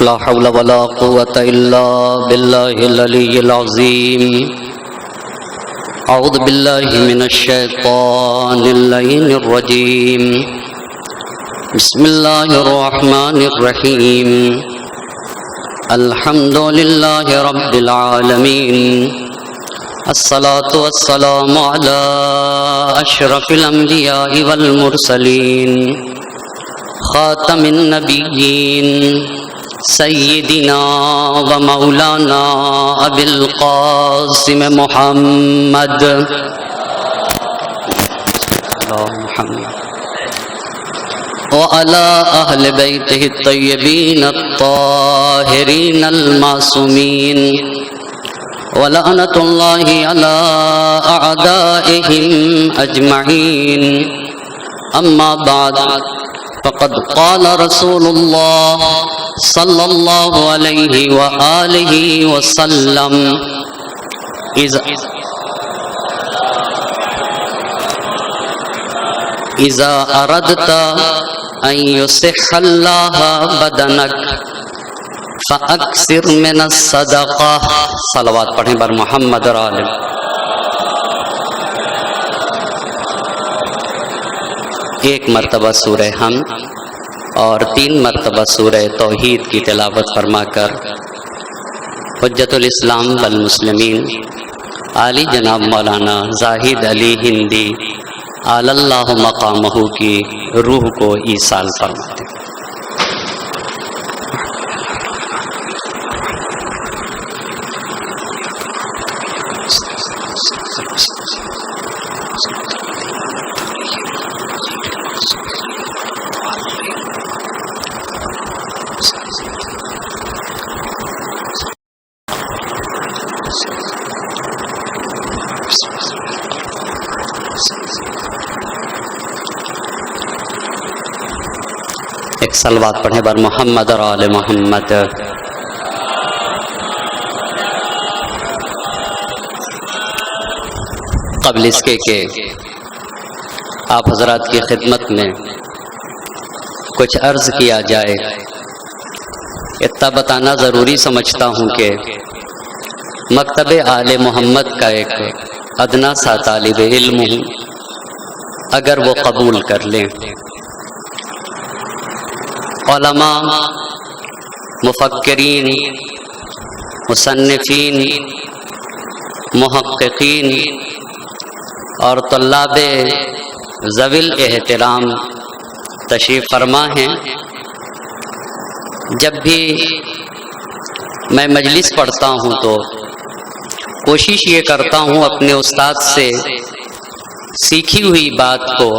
لا حول ولا قوة إلا بالله العلي العظيم أعوذ بالله من الشيطان اللعين الرجيم بسم الله الرحمن الرحيم الحمد لله رب العالمين الصلاة والسلام على أشرف الأنبياء والمرسلين خاتم النبيين سيدنا ومولانا أبي القاسم محمد وعلى أهل بيته الطيبين الطاهرين المعصومين ولعنة الله على أعدائهم أجمعين أما بعد فقد قال رسول الله صلى الله عليه وآله وسلم إذا أردت أن يصح الله بدنك فأكثر من الصدقة صلوات پڑھیں بر محمد اور آل ایک مرتبہ سورہ حمد اور 3 مرتبہ سورہ توحید کی تلاوت فرما کر حجت الاسلام والمسلمین عالی جناب مولانا زاہد علی ہندی اعلی اللہ مقامہ کی روح کو ایصال فرماتے ہیں۔ ایک صلوات پڑھیں بر محمد اور آل محمد۔ قبل اس کے کہ آپ حضرات کی خدمت میں کچھ عرض کیا جائے، اتنا بتانا ضروری سمجھتا ہوں کہ مکتب آل محمد کا ایک ادنا سا طالب علم ہوں، اگر وہ قبول کر لیں، علماء، مفکرین، مصنفین، محققین اور طلاب ذوی الاحترام تشریف فرما ہیں۔ جب بھی میں مجلس پڑھتا ہوں تو کوشش یہ کرتا ہوں اپنے استاد سے سیکھی ہوئی بات کو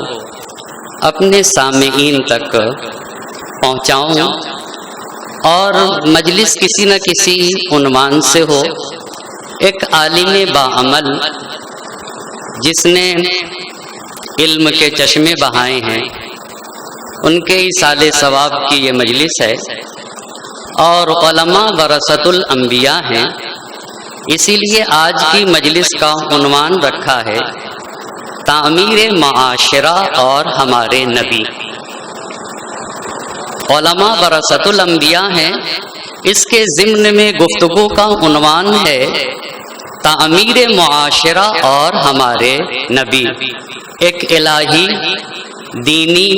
اپنے سامعین تک پہنچاؤں، اور مجلس کسی نہ کسی عنوان سے ہو۔ ایک عالم باعمل جس نے علم کے چشمے بہائے ہیں، ان کے ایصال ثواب کی یہ مجلس ہے، اور علماء ورثۃ الانبیاء ہیں، اسی لیے آج کی مجلس کا عنوان رکھا ہے تعمیر معاشرہ اور ہمارے نبی۔ علماء ورثۃ الانبیاء ہیں، اس کے ضمن میں گفتگو کا عنوان ہے تعمیر معاشرہ اور ہمارے نبی۔ ایک الہی دینی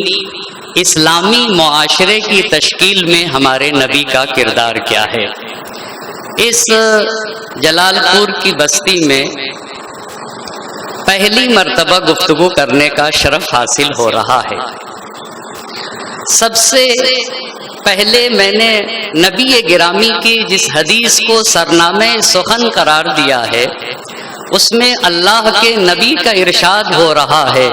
اسلامی معاشرے کی تشکیل میں ہمارے نبی کا کردار کیا ہے۔ اس جلال پور کی بستی میں پہلی مرتبہ گفتگو کرنے کا شرف حاصل ہو رہا ہے۔ سب سے پہلے میں نے نبی گرامی کی جس حدیث کو سرنامہ سخن قرار دیا ہے، اس میں اللہ کے نبی کا ارشاد ہو رہا ہے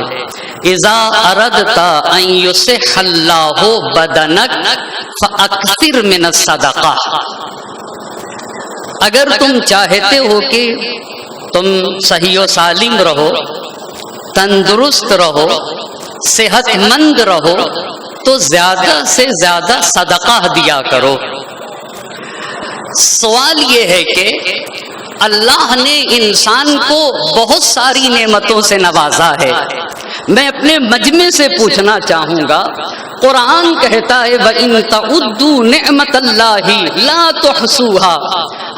اذا اردت ان یصح اللہ بدنک فاکثر من الصدقہ۔ اگر تم چاہتے ہو کہ تم صحیح و سالم رہو، تندرست رہو، صحت مند رہو، تو زیادہ سے زیادہ صدقہ دیا کرو۔ سوال یہ ہے کہ اللہ نے انسان کو بہت ساری نعمتوں سے نوازا ہے۔ میں اپنے مجمع سے پوچھنا چاہوں گا قرآن کہتا ہے وَإِن تَعُدُّوا نِعْمَتَ اللَّهِ لَا تُحْصُوهَا،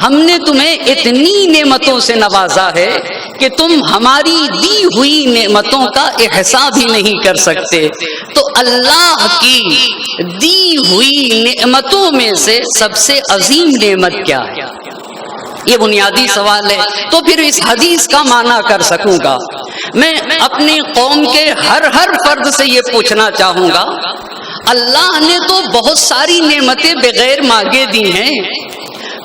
ہم نے تمہیں اتنی نعمتوں سے نوازا ہے کہ تم ہماری دی ہوئی نعمتوں کا احصاء بھی نہیں کر سکتے۔ تو اللہ کی دی ہوئی نعمتوں میں سے سب سے عظیم نعمت کیا ہے؟ یہ بنیادی سوال ہے۔ تو پھر اس حدیث کا معنی کر سکوں گا، میں اپنی قوم کے ہر فرد سے یہ پوچھنا چاہوں گا، اللہ نے تو بہت ساری نعمتیں بغیر مانگے دی ہیں،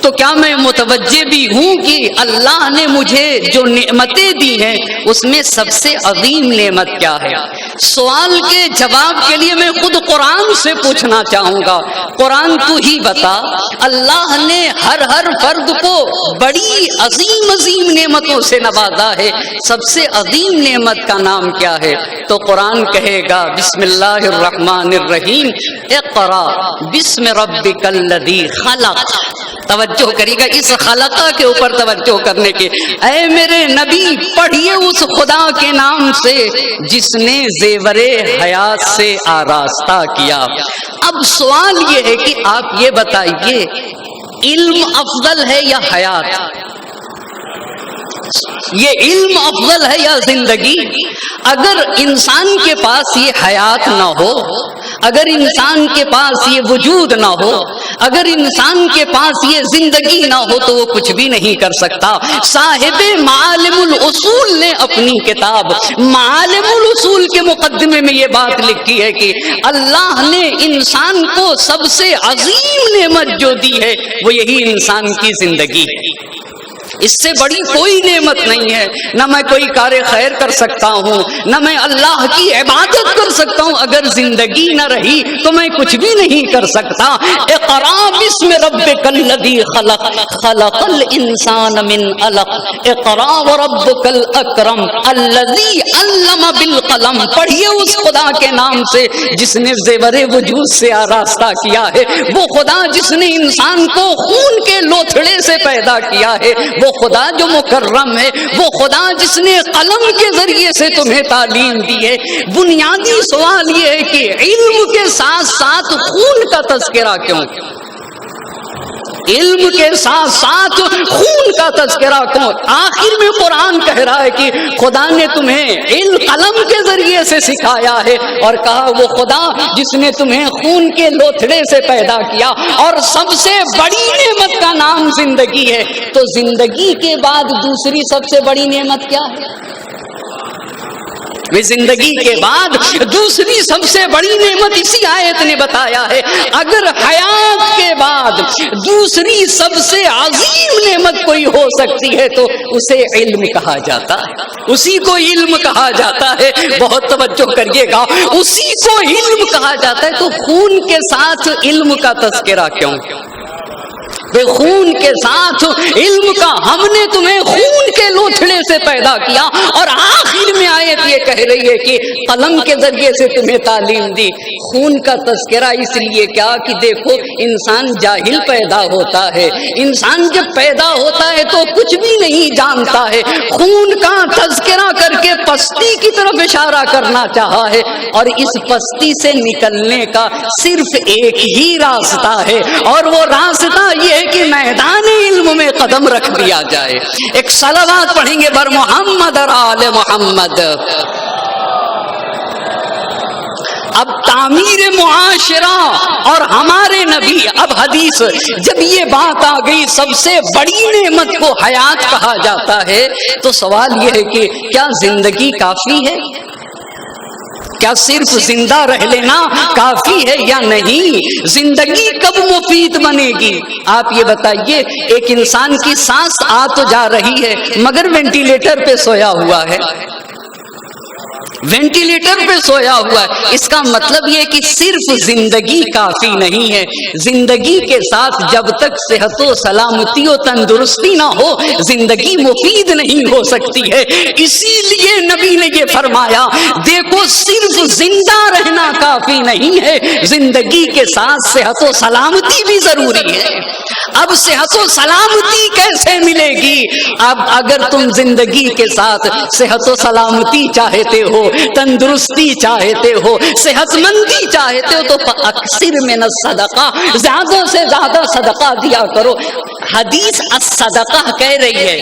تو کیا میں متوجہ بھی ہوں کہ اللہ نے مجھے جو نعمتیں دی ہیں اس میں سب سے عظیم نعمت کیا ہے؟ سوال کے جواب کے لیے میں خود قرآن سے پوچھنا چاہوں گا، قرآن تو ہی بتا، اللہ نے ہر فرد کو بڑی عظیم نعمتوں سے نوازا ہے، سب سے عظیم نعمت کا نام کیا ہے؟ تو قرآن کہے گا بسم اللہ الرحمن الرحیم، اقرا بسم ربک الذی خلق۔ توجہ کریے گا اس خلقہ کے اوپر توجہ کرنے کے، اے میرے نبی پڑھیے اس خدا کے نام سے جس نے زیور حیات سے آراستہ کیا۔ اب سوال یہ ہے کہ آپ یہ بتائیے علم افضل ہے یا حیات؟ یہ علم افضل ہے یا زندگی؟ اگر انسان کے پاس یہ حیات نہ ہو، اگر انسان کے پاس یہ وجود نہ ہو، اگر انسان کے پاس یہ زندگی نہ ہو تو وہ کچھ بھی نہیں کر سکتا۔ صاحب معالم الاصول نے اپنی کتاب معالم الاصول کے مقدمے میں یہ بات لکھی ہے کہ اللہ نے انسان کو سب سے عظیم نعمت جو دی ہے وہ یہی انسان کی زندگی ہے۔ اس سے بڑی کوئی نعمت نہیں ہے، نہ میں کوئی کار خیر کر سکتا ہوں، نہ میں اللہ کی عبادت کر سکتا ہوں، اگر زندگی نہ رہی تو میں کچھ بھی نہیں کر سکتا۔ اقرا بسم ربک الذی خلق، خلق الانسان من علق، اقرا وربک الاکرم الذی علم بالقلم۔ پڑھیے اس خدا کے نام سے جس نے زیور وجود سے آراستہ کیا ہے، وہ خدا جس نے انسان کو خون کے لوتھڑے سے پیدا کیا ہے، وہ خدا جو مکرم ہے، وہ خدا جس نے قلم کے ذریعے سے تمہیں تعلیم دی ہے۔ بنیادی سوال یہ ہے کہ علم کے ساتھ ساتھ خون کا تذکرہ کیوں؟ علم کے ساتھ ساتھ خون کا تذکرہ کیوں؟ آخر میں قرآن کہہ رہا ہے کہ خدا نے تمہیں علم قلم کے ذریعے سے سکھایا ہے، اور کہا وہ خدا جس نے تمہیں خون کے لوتھڑے سے پیدا کیا، اور سب سے بڑی نعمت کا نام زندگی ہے۔ تو زندگی کے بعد دوسری سب سے بڑی نعمت کیا ہے؟ زندگی کے بعد دوسری سب سے بڑی نعمت اسی آیت نے بتایا ہے۔ اگر حیات کے بعد دوسری سب سے عظیم نعمت کوئی ہو سکتی ہے تو اسے علم کہا جاتا ہے، اسی کو علم کہا جاتا ہے۔ بہت توجہ کریے گا، اسی کو علم کہا جاتا ہے۔ تو خون کے ساتھ علم کا تذکرہ کیوں؟ بے خون کے ساتھ علم کا، ہم نے تمہیں خون کے لوتھڑے سے پیدا کیا، اور آخر میں آیت یہ کہہ رہی ہے کہ قلم کے ذریعے سے تمہیں تعلیم دی۔ خون کا تذکرہ اس لیے کیا کہ دیکھو انسان جاہل پیدا ہوتا ہے، انسان جب پیدا ہوتا ہے تو کچھ بھی نہیں جانتا ہے، خون کا تذکرہ کر کے پستی کی طرف اشارہ کرنا چاہا ہے، اور اس پستی سے نکلنے کا صرف ایک ہی راستہ ہے، اور وہ راستہ یہ کہ میدان علم میں قدم رکھ دیا جائے۔ ایک صلوات پڑھیں گے بر محمد اور آل محمد۔ اب تعمیر معاشرہ اور ہمارے نبی، اب حدیث جب یہ بات آ گئی سب سے بڑی نعمت کو حیات کہا جاتا ہے، تو سوال یہ ہے کہ کیا زندگی کافی ہے؟ کیا صرف زندہ رہ لینا کافی ہے یا نہیں؟ زندگی کب مفید بنے گی؟ آپ یہ بتائیے، ایک انسان کی سانس آ تو جا رہی ہے مگر وینٹیلیٹر پہ سویا ہوا ہے، وینٹیلیٹر پہ سویا ہوا ہے۔ اس کا مطلب یہ کہ صرف زندگی کافی نہیں ہے، زندگی کے ساتھ جب تک صحت و سلامتی و تندرستی نہ ہو زندگی مفید نہیں ہو سکتی ہے۔ اسی لیے نبی نے یہ فرمایا، دیکھو صرف زندہ رہنا کافی نہیں ہے، زندگی کے ساتھ صحت و سلامتی بھی ضروری ہے۔ اب صحت و سلامتی کیسے ملے گی؟ اب اگر تم زندگی کے ساتھ صحت و سلامتی چاہتے ہو، تندرستی چاہتے ہو، صحت مندی چاہتے ہو، تو اکثر من الصدقہ، زیادہ سے زیادہ صدقہ دیا کرو۔ حدیث الصدقہ کہہ رہی ہے،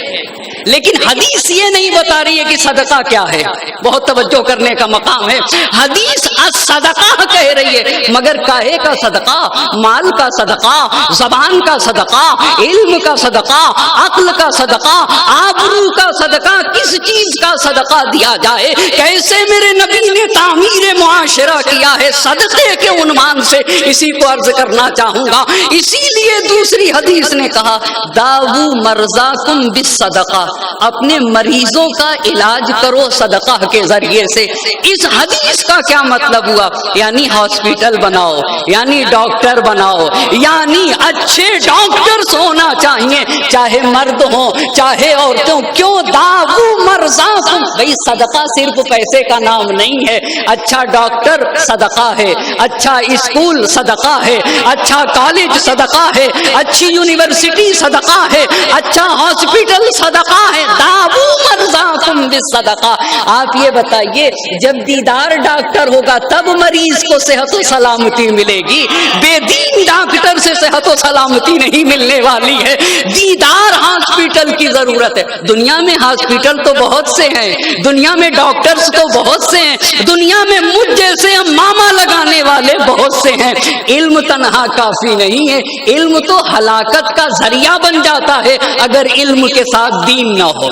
لیکن حدیث یہ نہیں بتا رہی ہے کہ صدقہ کیا ہے، بہت توجہ کرنے کا مقام ہے۔ حدیث الصدقہ کہہ رہی ہے، مگر کاہے کا صدقہ؟ مال کا صدقہ، زبان کا صدقہ، علم کا صدقہ، عقل کا صدقہ، آبرو کا صدقہ، کس چیز کا صدقہ دیا جائے؟ کیسے میرے نبی نے تعمیر معاشرہ کیا ہے صدقے کے عنوان سے، اسی کو عرض کرنا چاہوں گا۔ اسی لیے دوسری حدیث نے کہا داؤ مرضاکم بالصدقہ، اپنے مریضوں کا علاج کرو صدقہ کے ذریعے سے۔ اس حدیث کا کیا مطلب ہوا؟ یعنی ہاسپٹل بناؤ، یعنی ڈاکٹر بناؤ، یعنی اچھے ڈاکٹرز ہونا چاہیے، چاہے مرد ہوں چاہے عورتوں۔ کیوں داؤ مرضاکم؟ بھئی صدقہ صرف پیسے کا نام نہیں ہے، اچھا ڈاکٹر صدقہ ہے، اچھا اسکول صدقہ ہے، اچھا کالج صدقہ ہے، اچھی یونیورسٹی صدقہ ہے، اچھا ہاسپٹل صدقہ ہے۔ داؤ مرضاکم بالصدقہ۔ آپ یہ بتائیے جب دیدار ڈاکٹر ہوگا تب مریض کو صحت و سلامتی ملے گی، بے دین ڈاکٹر سے صحت و سلامتی نہیں ملنے والی ہے۔ دیدار ہاسپٹل کی ضرورت ہے۔ دنیا میں ہاسپٹل تو بہت سے ہیں، دنیا میں ڈاکٹرز تو بہت سے ہیں، دنیا میں مجھ جیسے ماما لگانے والے بہت سے ہیں۔ علم تنہا کافی نہیں ہے، علم تو ہلاکت کا ذریعہ بن جاتا ہے اگر علم کے ساتھ دین نہ ہو۔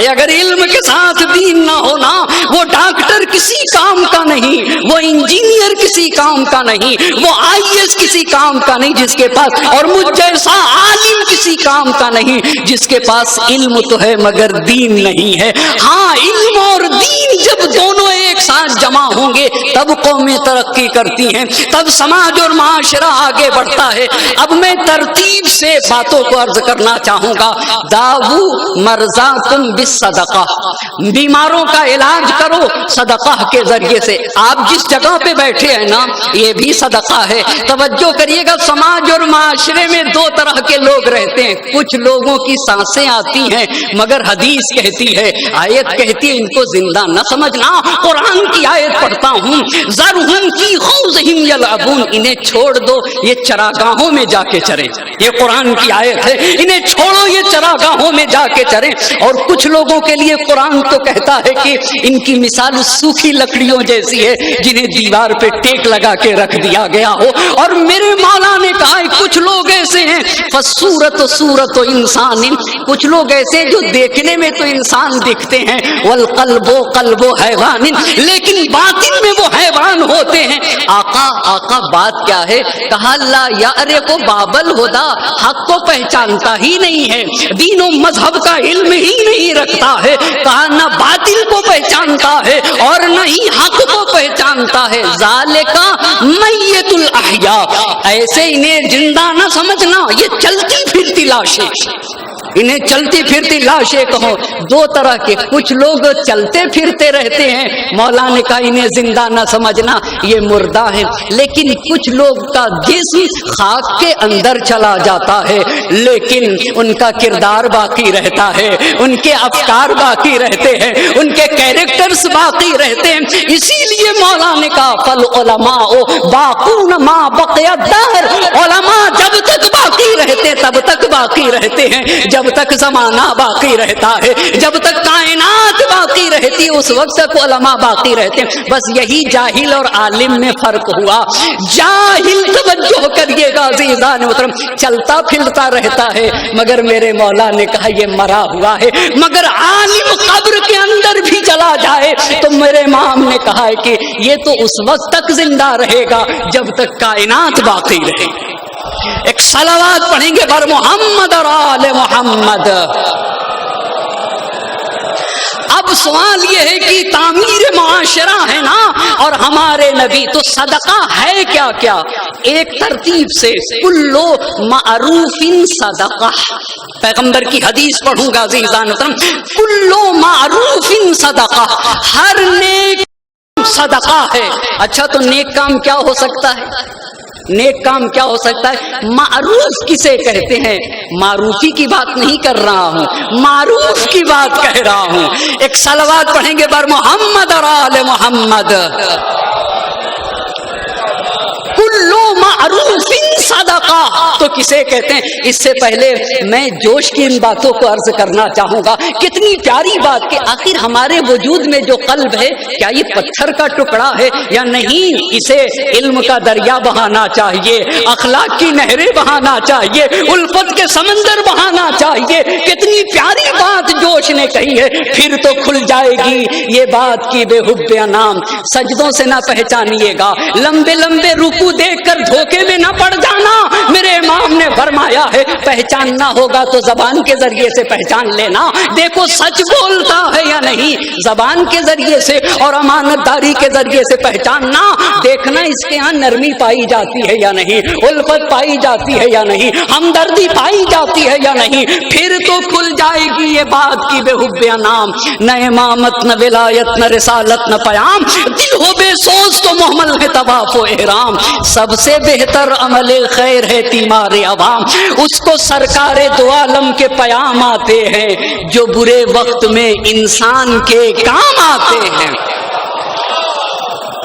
اگر علم کے ساتھ دین نہ ہونا، وہ ڈاکٹر کسی کام کا نہیں، وہ انجینئر کسی کام کا نہیں، وہ IAS کسی کام کا نہیں جس کے پاس، اور مجھ جیسا عالم کسی کام کا نہیں جس کے پاس علم تو ہے مگر دین نہیں ہے۔ ہاں علم اور دین جب دونوں ایک ساتھ جمع ہوں گے تب قومیں ترقی کرتی ہیں، تب سماج اور معاشرہ آگے بڑھتا ہے۔ اب میں ترتیب سے باتوں کو عرض کرنا چاہوں گا۔ داؤ مرضاکم بالصدقہ، بیماروں کا علاج کرو صدقہ کے ذریعے سے۔ آپ جس جگہ پہ بیٹھے ہیں نا یہ بھی صدقہ ہے۔ توجہ کریے گا، سماج اور معاشرے میں دو طرح کے لوگ رہتے ہیں۔ کچھ لوگوں کی سانسیں آتی ہیں مگر حدیث کہتی ہے، آیت کہتی ہے ان کو زندہ نہ سمجھنا۔ قرآن کی آیت پڑھتا ہوں، ذرہم فی خوضہم یلعبون، انہیں چھوڑ دو یہ چراگاہوں میں جا کے چریں۔ یہ قرآن کی آیت ہے، انہیں چھوڑو یہ چراگاہوں میں جا کے چریں۔ اور کچھ لوگوں کے لیے قرآن تو کہتا ہے کہ ان کی مثال سوکھی لکڑیوں جیسی ہے جنہیں دیوار پہ ٹیک لگا کے رکھ دیا گیا ہو۔ اور میرے مولا نے کہا ہے کچھ لوگ ایسے ہیں فصورت صورت انسان، کچھ لوگ ایسے جو دیکھنے میں تو انسان دکھتے ہیں، والقلب قلب حیوان، لیکن باطن میں وہ حیوان ہوتے ہیں۔ آقا بات کیا ہے؟ کہا لا یعرف باب الہدی، حق کو پہچانتا ہی نہیں ہے، دین و مذہب کا علم ہی نہیں رکھتا ہے۔ کہا نہ باطل کو پہچانتا ہے اور نہ ہی حق کو پہچانتا ہے۔ ذالک میت الاحیاء، ایسے انہیں زندہ نہ سمجھنا، یہ چلتی پھرتی لاشیں، انہیں چلتی پھرتی لاشیں کہو۔ دو طرح کے، کچھ لوگ چلتے پھرتے رہتے ہیں، مولا نے کہا انہیں زندہ نہ سمجھنا، یہ مردہ ہیں۔ لیکن کچھ لوگ کا جسم خاک کے اندر چلا جاتا ہے لیکن ان کا کردار باقی رہتا ہے، ان کے افکار باقی رہتے ہیں، ان کے کیریکٹرز باقی رہتے ہیں۔ اسی لیے مولا نے کہا فالعلماء باقون ما بقی الدہر، علماء جب تک باقی رہتے تب تک باقی رہتے ہیں، جب تک زمانہ باقی رہتا ہے، جب تک کائنات باقی رہتی ہے اس وقت تک علماء باقی رہتے ہیں۔ بس یہی جاہل اور عالم میں فرق ہوا۔ جاہل، توجہ کریے گا عزیزان محترم، چلتا پھرتا رہتا ہے مگر میرے مولا نے کہا یہ مرا ہوا ہے۔ مگر عالم قبر کے اندر بھی چلا جائے تو میرے امام نے کہا ہے کہ یہ تو اس وقت تک زندہ رہے گا جب تک کائنات باقی رہے گی۔ ایک صلوات پڑھیں گے بر محمد اور آل محمد۔ اب سوال یہ ہے کہ تعمیر معاشرہ ہے نا، اور ہمارے نبی تو صدقہ ہے کیا کیا؟ ایک ترتیب سے کلو معروف صدقہ، پیغمبر کی حدیث پڑھوں گا عزیزان محترم، کلو معروف صدقہ، ہر نیک صدقہ ہے۔ اچھا تو نیک کام کیا ہو سکتا ہے؟ نیک کام کیا ہو سکتا ہے؟ معروف کسے کہتے ہیں؟ معروفی کی بات نہیں کر رہا ہوں، معروف کی بات کہہ رہا ہوں۔ ایک صلوات پڑھیں گے بر محمد اور آل محمد۔ کلو معروف صدقہ تو کسے کہتے ہیں؟ اس سے پہلے میں جوش کی ان باتوں کو عرض کرنا چاہوں گا۔ کتنی پیاری بات کہ آخر ہمارے وجود میں جو قلب ہے کیا یہ پتھر کا ٹکڑا ہے یا نہیں؟ اسے علم کا دریا بہانا چاہیے، اخلاق کی نہریں بہانا چاہیے، الفت کے سمندر بہانا چاہیے۔ کتنی پیاری بات جوش نے کہی ہے، پھر تو کھل جائے گی یہ بات کی بے حب انام، سجدوں سے نہ پہچانیے گا، لمبے لمبے رکوع دیکھ کر دھوکے میں نہ پڑ جانا۔ میرے امام نے فرمایا ہے پہچاننا ہوگا تو زبان کے ذریعے سے پہچان لینا۔ دیکھو سچ بولتا ہے یا نہیں، زبان کے ذریعے سے اور امانت داری کے ذریعے سے پہچاننا۔ دیکھنا اس کے ہاں نرمی پائی جاتی ہے یا نہیں، الفت پائی جاتی ہے یا نہیں، ہمدردی پائی جاتی ہے یا نہیں، پھر تو کھل جائے گی یہ بات کی بے حب انام۔ نہ امامت نہ ولایت نہ رسالت نہ پیام، دل ہو بے سوز تو محمل ہے طواف و احرام۔ سب سے بہتر عمل خیر ہے تیمار عوام، اس کو سرکار دو عالم کے پیام آتے ہیں جو برے وقت میں انسان کے کام آتے ہیں۔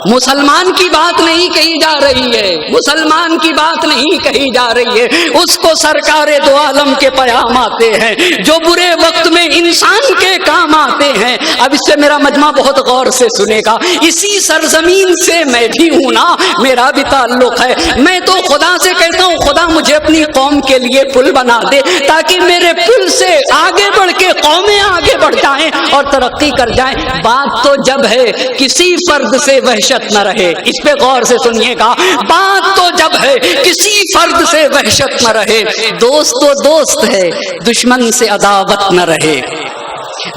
مسلمان کی بات نہیں کہی جا رہی ہے، مسلمان کی بات نہیں کہی جا رہی ہے، اس کو سرکار دو عالم کے پیام آتے ہیں جو برے وقت میں انسان کے کام آتے ہیں۔ اب اس سے میرا مجمع بہت غور سے سنے گا، اسی سرزمین سے میں بھی ہوں نا، میرا بھی تعلق ہے۔ میں تو خدا سے کہتا ہوں خدا مجھے اپنی قوم کے لیے پل بنا دے تاکہ میرے پل سے آگے بڑھ کے قومیں آگے بڑھ جائیں اور ترقی کر جائیں۔ بات تو جب ہے کسی فرد سے وحشت نہ رہے، اس پہ غور سے سنیے گا، بات تو جب ہے کسی فرد سے وحشت نہ رہے، دوست تو دوست ہے دشمن سے عداوت نہ رہے،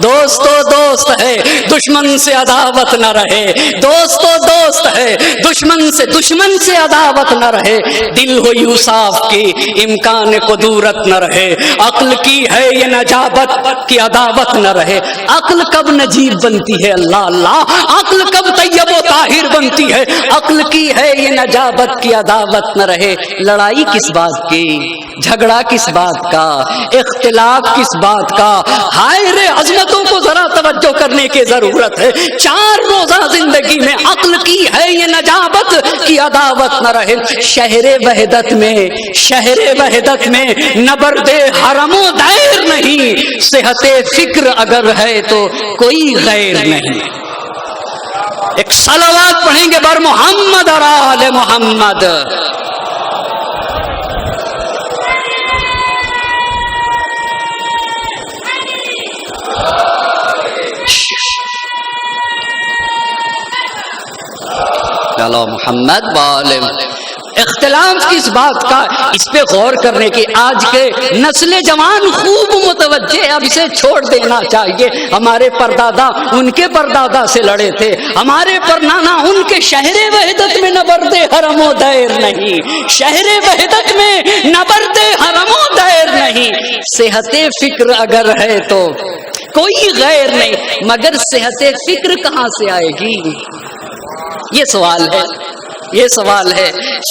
دوست تو دوست ہے دشمن سے عداوت نہ رہے، دوست تو دوست ہے دشمن سے عداوت نہ رہے، دل ہو یوں صاف کی امکان قدورت نہ رہے، عقل کی ہے یہ نجابت کی عداوت نہ رہے۔ عقل کب نجیب بنتی ہے اللہ اللہ، عقل کب طیب و طاہر بنتی ہے، عقل کی ہے یہ نجابت کی عداوت نہ رہے۔ لڑائی کس بات کی، جھگڑا کس بات کا، اختلاف کس بات کا، ہائے رے عظمتوں کو ذرا توجہ کرنے کی ضرورت ہے۔ 4 روزہ زندگی میں عقل کی ہے یہ نجابت کی عداوت نہ رہے۔ شہر وحدت میں نبرد حرم و دیر نہیں، صحت فکر اگر ہے تو کوئی غیر نہیں۔ ایک صلوات پڑھیں گے بر محمد اور آل محمد۔ چلو محمد والے۔ اختلاف کس بات کا، اس پہ غور کرنے کی آج کے نسل جوان خوب متوجہ، اب اسے چھوڑ دینا چاہیے۔ ہمارے پردادا ان کے پردادا سے لڑے تھے، ہمارے پرنانا ان کے شہر وحدت میں نبرد حرم و دیر نہیں، شہر وحدت میں نبرد حرم و دیر نہیں۔ صحت فکر اگر ہے تو کوئی غیر نہیں، مگر صحت فکر کہاں سے آئے گی؟ یہ سوال ہے۔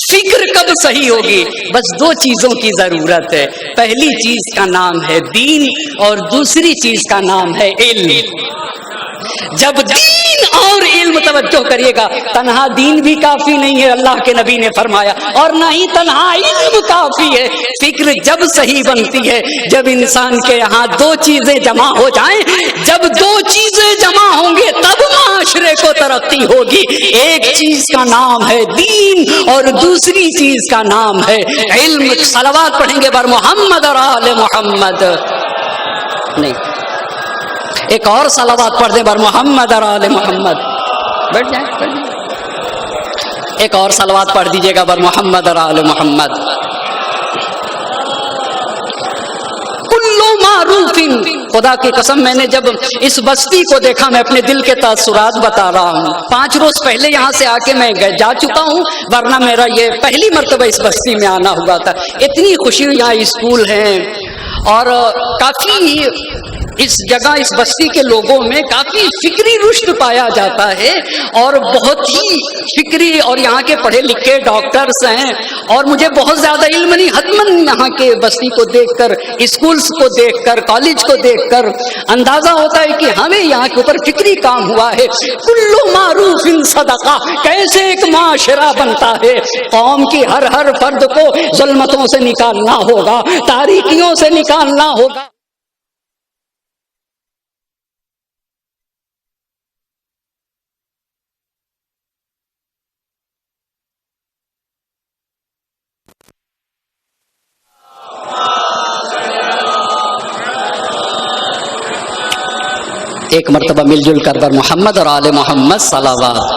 فکر کب صحیح ہوگی؟ بس 2 چیزوں کی ضرورت ہے، پہلی چیز کا نام ہے دین اور دوسری چیز کا نام ہے علم۔ جب دین اور علم، توجہ کریے گا، تنہا دین بھی کافی نہیں ہے، اللہ کے نبی نے فرمایا، اور نہ ہی تنہا علم کافی ہے۔ فکر جب صحیح بنتی ہے جب انسان کے یہاں 2 چیزیں جمع ہو جائیں، جب 2 چیزیں جمع ہوں گے تب معاشرے کو ترقی ہوگی۔ ایک چیز کا نام ہے دین اور دوسری چیز کا نام ہے علم۔ صلوات پڑھیں گے بر محمد اور آل محمد۔ نہیں، ایک اور صلوات پڑھ دیں بر محمد اور آل محمد۔ بیٹھ جائیں۔ ایک اور صلوات پڑھ دیجئے گا بر محمد اور آل محمد۔ کلو معروف، خدا کی قسم میں نے جب اس بستی کو دیکھا، میں اپنے دل کے تاثرات بتا رہا ہوں۔ 5 روز پہلے یہاں سے آ کے میں جا چکا ہوں، ورنہ میرا یہ پہلی مرتبہ اس بستی میں آنا ہوا تھا۔ اتنی خوشی، یہاں اسکول ہیں اور کافی اس جگہ اس بستی کے لوگوں میں کافی فکری رشد پایا جاتا ہے اور بہت ہی فکری، اور یہاں کے پڑھے لکھے ڈاکٹرز ہیں، اور مجھے بہت زیادہ علم نہیں، حتماً یہاں کے بستی کو دیکھ کر، اسکولز کو دیکھ کر، کالج کو دیکھ کر اندازہ ہوتا ہے کہ ہمیں یہاں کے اوپر فکری کام ہوا ہے۔ کل معروف صدقہ، کیسے ایک معاشرہ بنتا ہے؟ قوم کی ہر فرد کو ظلمتوں سے نکالنا ہوگا، تاریکیوں سے نکالنا ہوگا۔ ایک مرتبہ مل جل کر بر محمد اور آل محمد صلوات۔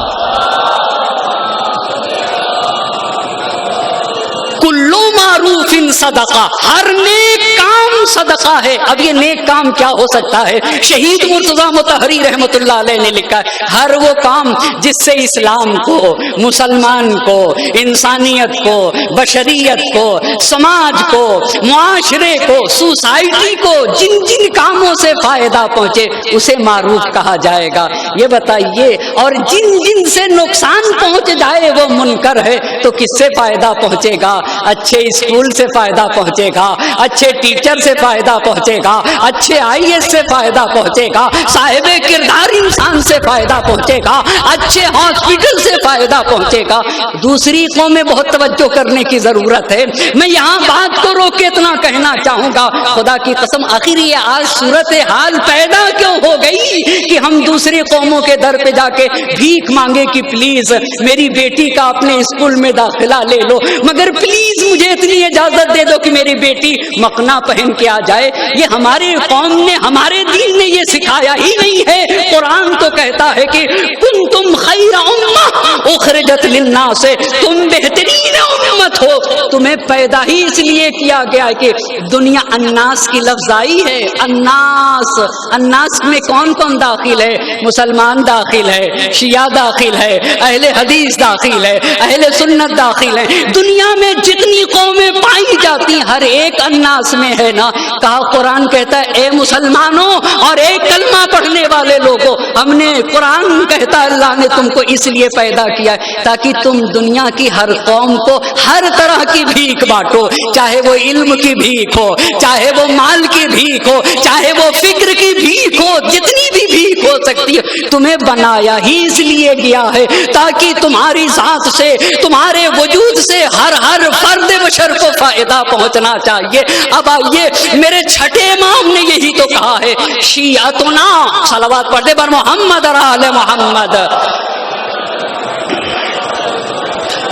کلو معروف صدقہ، ہر نیک کام صدقہ ہے۔ اب یہ نیک کام کیا ہو سکتا ہے؟ شہید مرتضیٰ مطہری رحمۃ اللہ علیہ نے لکھا ہے، ہر وہ کام جس سے اسلام کو، مسلمان کو، انسانیت کو، بشریت کو، سماج کو، معاشرے کو، سوسائٹی کو جن جن کاموں سے فائدہ پہنچے اسے معروف کہا جائے گا۔ یہ بتائیے، اور جن جن سے نقصان پہنچ جائے وہ منکر ہے، تو کس سے فائدہ پہنچے گا؟ اچھے اسکول سے فائدہ پہنچے گا، اچھے ٹیچر سے فائدہ پہنچے گا، اچھے IAS سے فائدہ پہنچے گا، صاحب کردار انسان سے فائدہ پہنچے گا، اچھے ہاسپٹل سے فائدہ پہنچے گا۔ دوسری قومیں بہت توجہ کرنے کی ضرورت ہے۔ میں یہاں بات کو روک کے اتنا کہنا چاہوں گا، خدا کی قسم، آخر یہ آج صورتحال پیدا کیوں ہو گئی کہ ہم دوسری قوموں کے در پہ جا کے بھیک مانگے کہ پلیز میری بیٹی کا اپنے اسکول میں داخلہ لے لو، مگر پلیز مجھے اتنی اجازت دے دو کہ میری بیٹی مقنا پہن کے آ جائے۔ یہ ہمارے قوم نے، ہمارے دین نے یہ سکھایا ہی نہیں ہے۔ قرآن تو کہتا ہے کہ کنتم خیر امہ اخرجت للناس، تم بہترین امت ہو، تمہیں پیدا ہی اس لیے کیا گیا ہے کہ دنیا، الناس کی لفظ آئی ہے، الناس، الناس میں کون کون داخل ہے؟ مسلمان داخل ہے، شیعہ داخل ہے، اہل حدیث داخل ہے، اہل سنت داخل ہے۔ دنیا میں جتنی قومیں پائی جاتی ہر ایک الناس میں ہے نا۔ کہا قرآن کہتا ہے اے مسلمانوں اور ایک کلمہ پڑھنے والے لوگوں، ہم نے، قرآن کہتا ہے اللہ نے تم کو اس لیے پیدا کیا ہے تاکہ تم دنیا کی ہر قوم کو ہر طرح کی بھیک بانٹو، چاہے وہ علم کی بھیک ہو، چاہے وہ مال کی بھیک ہو، چاہے وہ فکر کی بھیک ہو، جتنی بھی بھیک ہو سکتی ہے۔ تمہیں بنایا ہی اس لیے گیا ہے تاکہ تمہاری ذات سے، تمہارے وجود سے ہر فرد بشر کو فائدہ پہنچنا چاہیے۔ اب آئیے، میرے چھٹے امام نے یہی تو کہا ہے، شیعتنا، صلوات پڑھتے بر محمد اور آل محمد،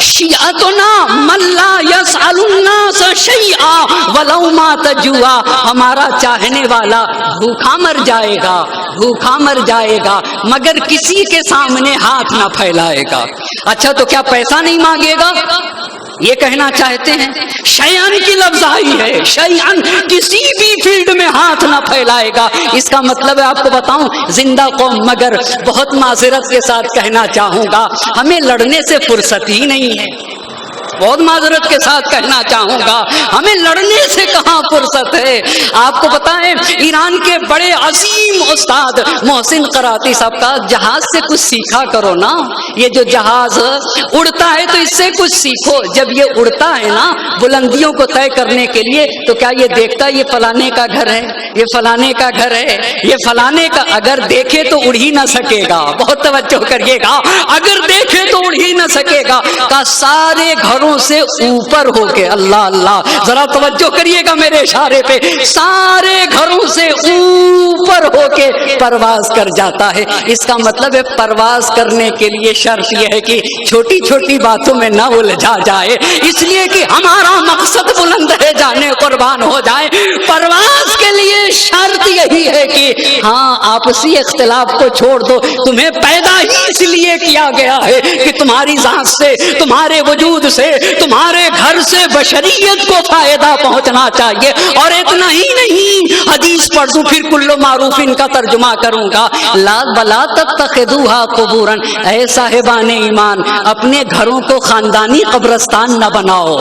شیعتنا من لا یسأل الناس شیئا ولو مات جوعا، ہمارا چاہنے والا بھوکا مر جائے گا، بھوکا مر جائے گا مگر کسی کے سامنے ہاتھ نہ پھیلائے گا۔ اچھا تو کیا پیسہ نہیں مانگے گا؟ یہ کہنا چاہتے ہیں؟ شیئن کی لفظ آئی ہے، شیئن، کسی بھی فیلڈ میں ہاتھ نہ پھیلائے گا۔ اس کا مطلب ہے، آپ کو بتاؤں، زندہ قوم، مگر بہت معذرت کے ساتھ کہنا چاہوں گا، ہمیں لڑنے سے فرصت ہی نہیں ہے۔ بہت معذرت کے ساتھ کہنا چاہوں گا، ہمیں لڑنے سے کہاں فرصت ہے۔ آپ کو پتا ہے، ایران کے بڑے عظیم استاد محسن قراتی صاحب کا، جہاز سے کچھ سیکھا کرو نا، یہ جو جہاز اڑتا ہے تو اس سے کچھ سیکھو۔ جب یہ اڑتا ہے نا بلندیوں کو طے کرنے کے لیے، تو کیا یہ دیکھتا ہے یہ فلانے کا گھر ہے، یہ فلانے کا گھر ہے، یہ فلانے کا، اگر دیکھے تو اڑ ہی نہ سکے گا۔ بہت توجہ کریے گا، اگر دیکھے تو اڑ ہی نہ سکے گا۔ کا سارے گھروں سے اوپر ہو کے، اللہ اللہ، ذرا توجہ کریے گا میرے اشارے پہ، سارے گھروں سے اوپر ہو کے پرواز کر جاتا ہے۔ اس کا مطلب ہے پرواز کرنے کے لیے شرط یہ ہے کہ چھوٹی چھوٹی باتوں میں نہ الجھا جائے، اس لیے کہ ہمارا مقصد بلند ہے، جانے قربان ہو جائے۔ پرواز کے لیے شرط یہی ہے کہ ہاں، آپسی اختلاف کو چھوڑ دو، تمہیں پیدا ہی اس لیے کیا گیا ہے کہ تمہاری ذات سے، تمہارے وجود سے، تمہارے گھر سے بشریت کو فائدہ پہنچنا چاہیے۔ اور اتنا ہی نہیں، حدیث پڑھ دوں پھر کل معروف ان کا ترجمہ کروں گا، لا بلا تتخذوها قبورا، اے صاحبان ایمان، اپنے گھروں کو خاندانی قبرستان نہ بناؤ۔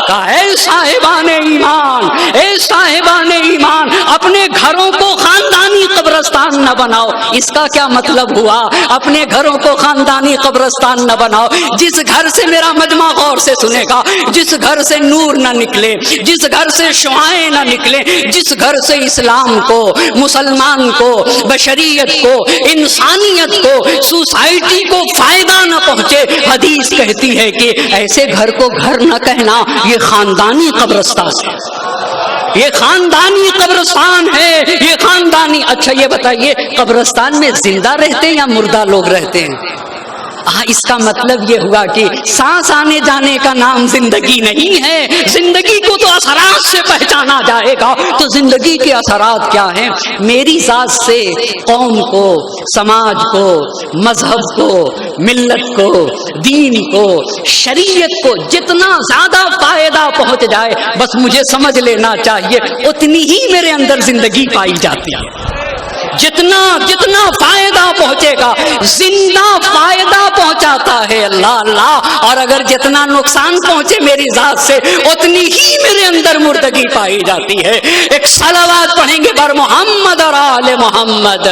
کہا اے صاحبان ایمان، اے صاحبان ایمان، اپنے گھروں کو خاندانی قبرستان نہ بناؤ۔ اس کا کیا مطلب ہوا؟ اپنے گھروں کو خاندانی قبرستان نہ بناؤ۔ جس گھر سے میرا مجمع غور سے سنے گا، جس گھر سے نور نہ نکلے، جس گھر سے شعاعیں نہ نکلے، جس گھر سے اسلام کو، مسلمان کو، بشریت کو، انسانیت کو، سوسائٹی کو فائدہ نہ پہنچے، حدیث کہتی ہے کہ ایسے گھر کو گھر نہ کہنا، یہ خاندانی قبرستان ہے، یہ خاندانی قبرستان ہے، یہ خاندانی۔ اچھا یہ بتائیے قبرستان میں زندہ رہتے ہیں یا مردہ لوگ رہتے ہیں؟ اس کا مطلب یہ ہوا کہ سانس آنے جانے کا نام زندگی نہیں ہے۔ زندگی کو تو اثرات سے پہچانا جائے گا، تو زندگی کے اثرات کیا ہیں؟ میری ذات سے قوم کو، سماج کو، مذہب کو، ملت کو، دین کو، شریعت کو جتنا زیادہ فائدہ پہنچ جائے، بس مجھے سمجھ لینا چاہیے اتنی ہی میرے اندر زندگی پائی جاتی ہے۔ جتنا جتنا فائدہ پہنچے گا، زندہ فائدہ پہنچاتا ہے اللہ اللہ، اور اگر جتنا نقصان پہنچے میری ذات سے اتنی ہی میرے اندر مردگی پائی جاتی ہے۔ ایک صلوات پڑھیں گے بر محمد اور آل محمد۔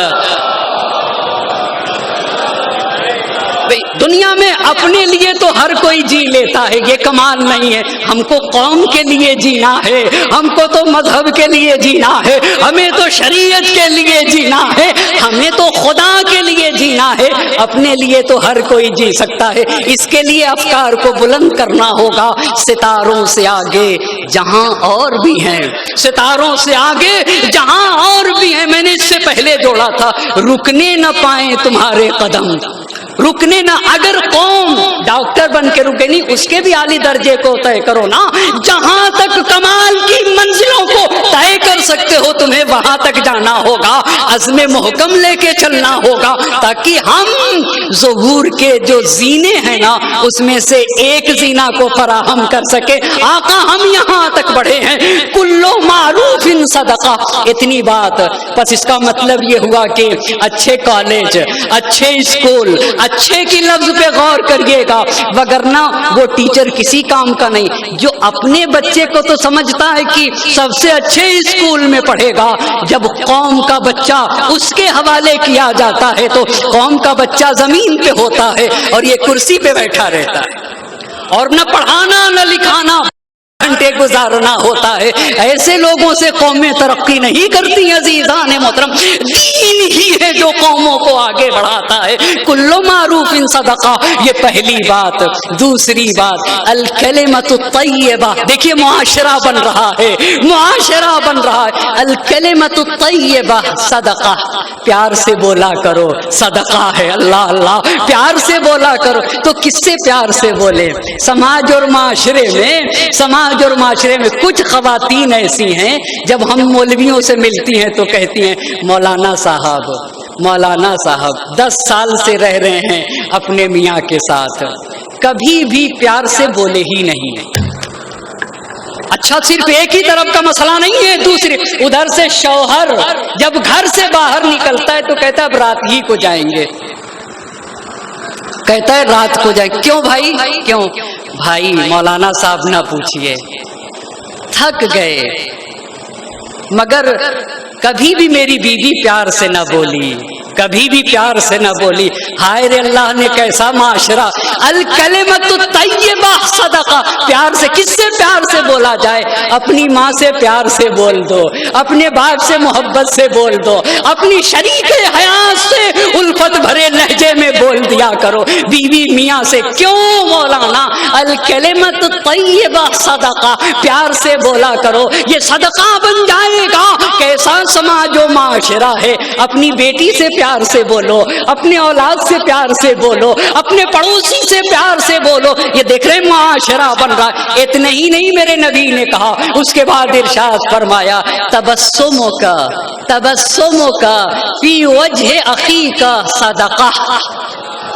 دنیا میں اپنے لیے تو ہر کوئی جی لیتا ہے، یہ کمال نہیں ہے۔ ہم کو قوم کے لیے جینا ہے، ہم کو تو مذہب کے لیے جینا ہے، ہمیں تو شریعت کے لیے جینا ہے، ہمیں تو خدا کے لیے جینا ہے۔ اپنے لیے تو ہر کوئی جی سکتا ہے، اس کے لیے افکار کو بلند کرنا ہوگا۔ ستاروں سے آگے جہاں اور بھی ہیں، ستاروں سے آگے جہاں اور بھی ہیں۔ میں نے اس سے پہلے جوڑا تھا، رکنے نہ پائیں تمہارے قدم، رکنے نہ۔ اگر قوم ڈاکٹر بن کے رکے نہیں، اس کے بھی اعلی درجے کو طے کرو نا۔ جہاں تک کمال کی منزلوں کو طے کر سکتے ہو تمہیں وہاں تک جانا ہوگا، عزم محکم لے کے چلنا ہوگا، تاکہ ہم ظہور کے جو زینے ہیں نا اس میں سے ایک زینہ کو فراہم کر سکے۔ آقا ہم یہاں تک بڑھے ہیں، کلو معروف صدقہ، اتنی بات۔ بس اس کا مطلب یہ ہوا کہ اچھے کالج، اچھے اسکول، اچھے کی لفظ پہ غور کریے گا، وگرنہ وہ ٹیچر کسی کام کا نہیں جو اپنے بچے کو تو سمجھتا ہے کہ سب سے اچھے اسکول میں پڑھے گا، جب قوم کا بچہ اس کے حوالے کیا جاتا ہے تو قوم کا بچہ زمین پہ ہوتا ہے اور یہ کرسی پہ بیٹھا رہتا ہے، اور نہ پڑھانا نہ لکھانا گھنٹے گزارنا ہوتا ہے۔ ایسے لوگوں سے قومیں ترقی نہیں کرتی عزیزان محترم، دین ہی ہے جو قوموں کو آگے بڑھاتا ہے۔ کلو معروف صدقہ، یہ پہلی بات۔ دوسری بات الکلمۃ الطیبہ، دیکھیے معاشرہ بن رہا ہے، معاشرہ بن رہا ہے۔ الکلمۃ الطیبہ صدقہ، پیار سے بولا کرو، صدقہ ہے۔ اللہ اللہ، پیار سے بولا کرو۔ تو کس سے پیار سے بولے؟ سماج اور معاشرے میں کچھ خواتین ایسی ہیں جب ہم مولویوں سے ملتی ہیں تو کہتی ہیں مولانا صاحب 10 سال سے رہ رہے ہیں اپنے میاں کے ساتھ، کبھی بھی پیار سے بولے ہی نہیں۔ اچھا صرف ایک ہی طرف کا مسئلہ نہیں ہے، دوسری ادھر سے شوہر جب گھر سے باہر نکلتا ہے تو کہتا ہے اب رات ہی کو جائیں گے، کہتا ہے رات کو جائیں۔ کیوں بھائی؟ کیوں بھائی؟ مولانا صاحب نہ پوچھئے، تھک گئے، مگر کبھی بھی میری بیوی پیار سے نہ بولی، کبھی بھی پیار سے نہ بولی۔ ہائے رے اللہ نے کیسا معاشرہ! الکلمۃ الطیبہ صدقہ، پیار سے، کس سے پیار سے بولا جائے؟ اپنی ماں سے پیار سے بول دو، اپنے باپ سے محبت سے بول دو، اپنی شریک حیات سے الفت بھرے لہجے میں بول دیا کرو، بیوی میاں سے۔ کیوں مولانا؟ الکلمۃ الطیبہ صدقہ، پیار سے بولا کرو، یہ صدقہ بن جائے گا۔ کیسا سماج و معاشرہ ہے! اپنی بیٹی سے پیار سے بولو، اپنے اولاد سے پیار سے بولو، اپنے پڑوسی سے پیار سے بولو، یہ دیکھ رہے معاشرہ بن رہا ہے۔ اتنا ہی نہیں میرے نبی نے کہا، اس کے بعد ارشاد فرمایا تبسموں کا فی وجہ اخی کا صدقہ،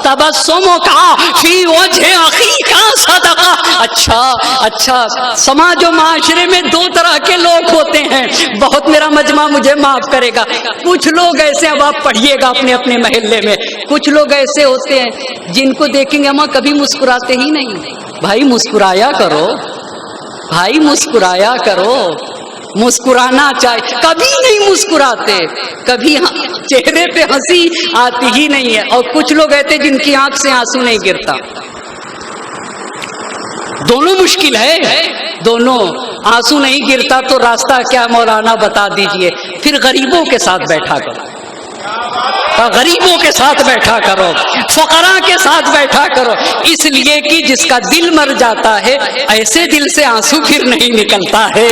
تبسموں کا فی وجہ اخی کا صدقہ۔ اچھا سماج و معاشرے میں دو طرح کے لوگ ہوتے ہیں، بہت میرا مجمع مجھے معاف کرے گا، کچھ لوگ ایسے، اب آپ پڑھیے گا اپنے اپنے محلے میں، کچھ لوگ ایسے ہوتے ہیں جن کو دیکھیں گے ہم کبھی مسکراتے ہی نہیں۔ بھائی مسکرایا کرو، بھائی مسکرایا کرو, مسکرانا چاہیے. کبھی نہیں مسکراتے, کبھی چہرے پہ ہنسی آتی ہی نہیں ہے. اور کچھ لوگ ایسے جن کی آنکھ سے آنسو نہیں گرتا. دونوں مشکل ہے, دونوں. آنسو نہیں گرتا تو راستہ کیا مولانا بتا دیجئے. پھر غریبوں کے ساتھ بیٹھا کرو, غریبوں کے ساتھ بیٹھا کرو, فقراء کے ساتھ بیٹھا کرو. اس لیے کہ جس کا دل مر جاتا ہے ایسے دل سے آنسو پھر نہیں نکلتا ہے.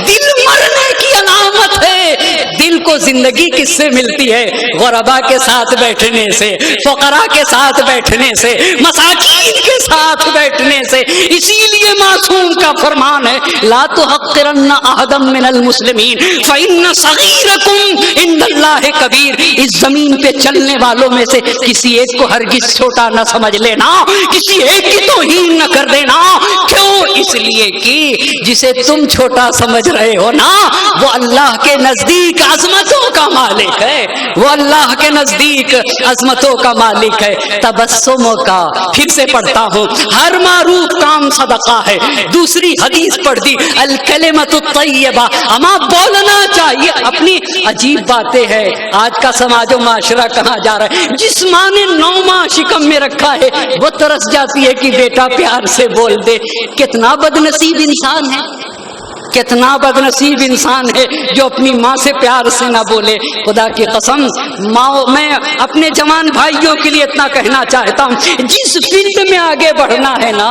دل مرنے کی علامت ہے. دل کو زندگی کس سے ملتی ہے؟ غربا کے ساتھ بیٹھنے سے, فقراء کے ساتھ بیٹھنے سے, مساکین کے ساتھ بیٹھنے سے. اسی لیے معصوم کا فرمان ہے لا تحقرن احدا من المسلمین فإن صغیرکم عند اللہ کبیر. اس زمین پہ چلنے والوں میں سے کسی ایک کو ہرگز چھوٹا نہ سمجھ لینا, کسی ایک کی توہین نہ کر دینا. کیوں؟ اس لیے کہ جسے تم چھوٹا سمجھ رہے ہو نا وہ اللہ کے نزدیک عظمتوں کا مالک ہے, وہ اللہ کے نزدیک عظمتوں کا مالک ہے. تبسموں کا, پھر سے پڑھتا ہوں, ہر معروف کام صدقہ ہے. دوسری حدیث پڑھ دی الکلمۃ الطیبہ, اما بولنا چاہیے. اپنی عجیب باتیں ہیں. آج کا سماج و معاشرہ کہاں جا رہا ہے؟ جس ماں نے 9 ماہ شکم میں رکھا ہے وہ ترس جاتی ہے کہ بیٹا پیار سے بول دے. کتنا بد نصیب انسان ہے, کتنا بد نصیب انسان ہے جو اپنی ماں سے پیار سے نہ بولے. خدا کی قسم میں اپنے جوان بھائیوں کے لیے اتنا کہنا چاہتا ہوں, جس فیلڈ میں آگے بڑھنا ہے نا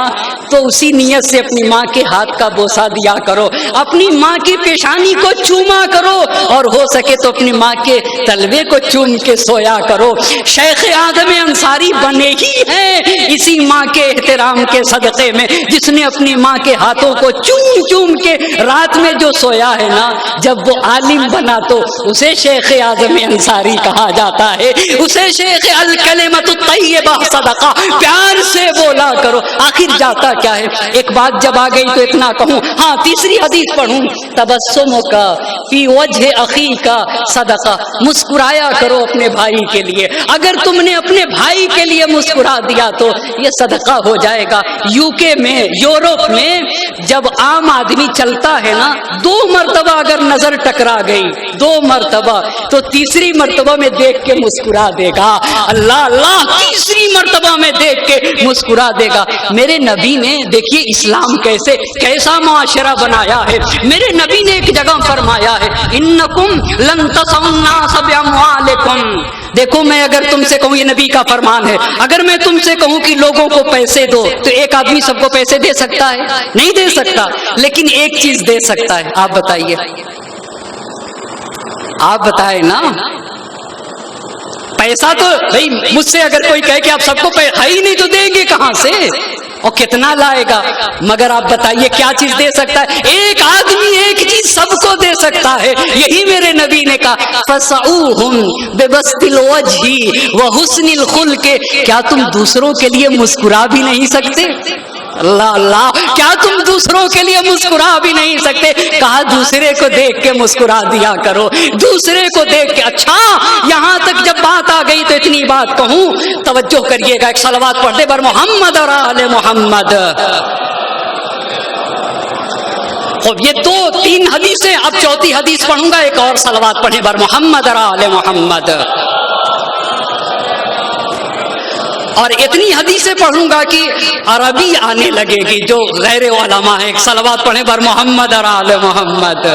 تو اسی نیت سے اپنی ماں کے ہاتھ کا بوسہ دیا کرو, اپنی ماں کی پیشانی کو چوما کرو, اور ہو سکے تو اپنی ماں کے تلوے کو چوم کے سویا کرو. شیخ آدم انصاری بنے ہی ہیں اسی ماں کے احترام کے صدقے میں, جس نے اپنی ماں کے ہاتھوں کو چوم چوم کے رات میں جو سویا ہے نا, جب وہ عالم بنا تو اسے شیخ اعظم انصاری کہا جاتا ہے. اسے شیخ الکلمۃ الطیبہ صدقہ, پیار سے بولا کرو. آخر جاتا کیا ہے؟ ایک بات جب آ گئی تو اتنا کہوں. ہاں تیسری حدیث پڑھوں, تبسم کا فی وجہ اخی کا صدقہ, مسکرایا کرو اپنے بھائی کے لیے. اگر تم نے اپنے بھائی کے لیے مسکرا دیا تو یہ صدقہ ہو جائے گا. UK میں, یورپ میں جب عام آدمی چلتا ہے نا, 2 مرتبہ اگر نظر ٹکرا گئی, 2 مرتبہ, تو تیسری مرتبہ میں دیکھ کے مسکرا دے گا. اللہ اللہ, تیسری مرتبہ میں دیکھ کے مسکرا دے گا. میرے نبی نے دیکھیے اسلام کیسا معاشرہ بنایا ہے. میرے نبی نے ایک جگہ فرمایا ہے انکم لن تسعوا الناس باموالکم. دیکھو میں اگر تم سے کہوں, یہ نبی کا فرمان ہے, اگر میں تم سے کہوں کہ لوگوں کو پیسے دو تو ایک آدمی سب کو پیسے دے سکتا ہے؟ نہیں دے سکتا. لیکن ایک چیز دے سکتا ہے. آپ بتائیے, آپ بتائیں نا. پیسہ تو بھائی مجھ سے اگر کوئی کہے کہ آپ سب کو ہے ہی نہیں تو دیں گے کہاں سے, اور کتنا لائے گا؟ مگر آپ بتائیے کیا چیز دے سکتا ہے؟ ایک آدمی ایک چیز سب کو دے سکتا ہے. یہی میرے نبی نے کہا فسعوہم ببسط الوجہ وحسن الخلق. کیا تم دوسروں کے لیے مسکرا بھی نہیں سکتے؟ اللہ اللہ, کیا تم دوسروں کے لیے مسکرا بھی نہیں سکتے؟ کہا دوسرے کو دیکھ کے مسکرا دیا کرو, دوسرے کو دیکھ کے. اچھا یہاں تک جب بات آ گئی تو اتنی بات کہوں, توجہ کریے گا. ایک صلوات پڑھ دے بر محمد اور آل محمد. یہ 2-3 حدیثیں, اب چوتھی حدیث پڑھوں گا. ایک اور صلوات پڑھیں بر محمد اور آل محمد. اور اتنی حدیثیں پڑھوں گا کہ عربی آنے لگے گی جو غیر علماء ہیں. صلوات پڑھیں بر محمد اور آل محمد.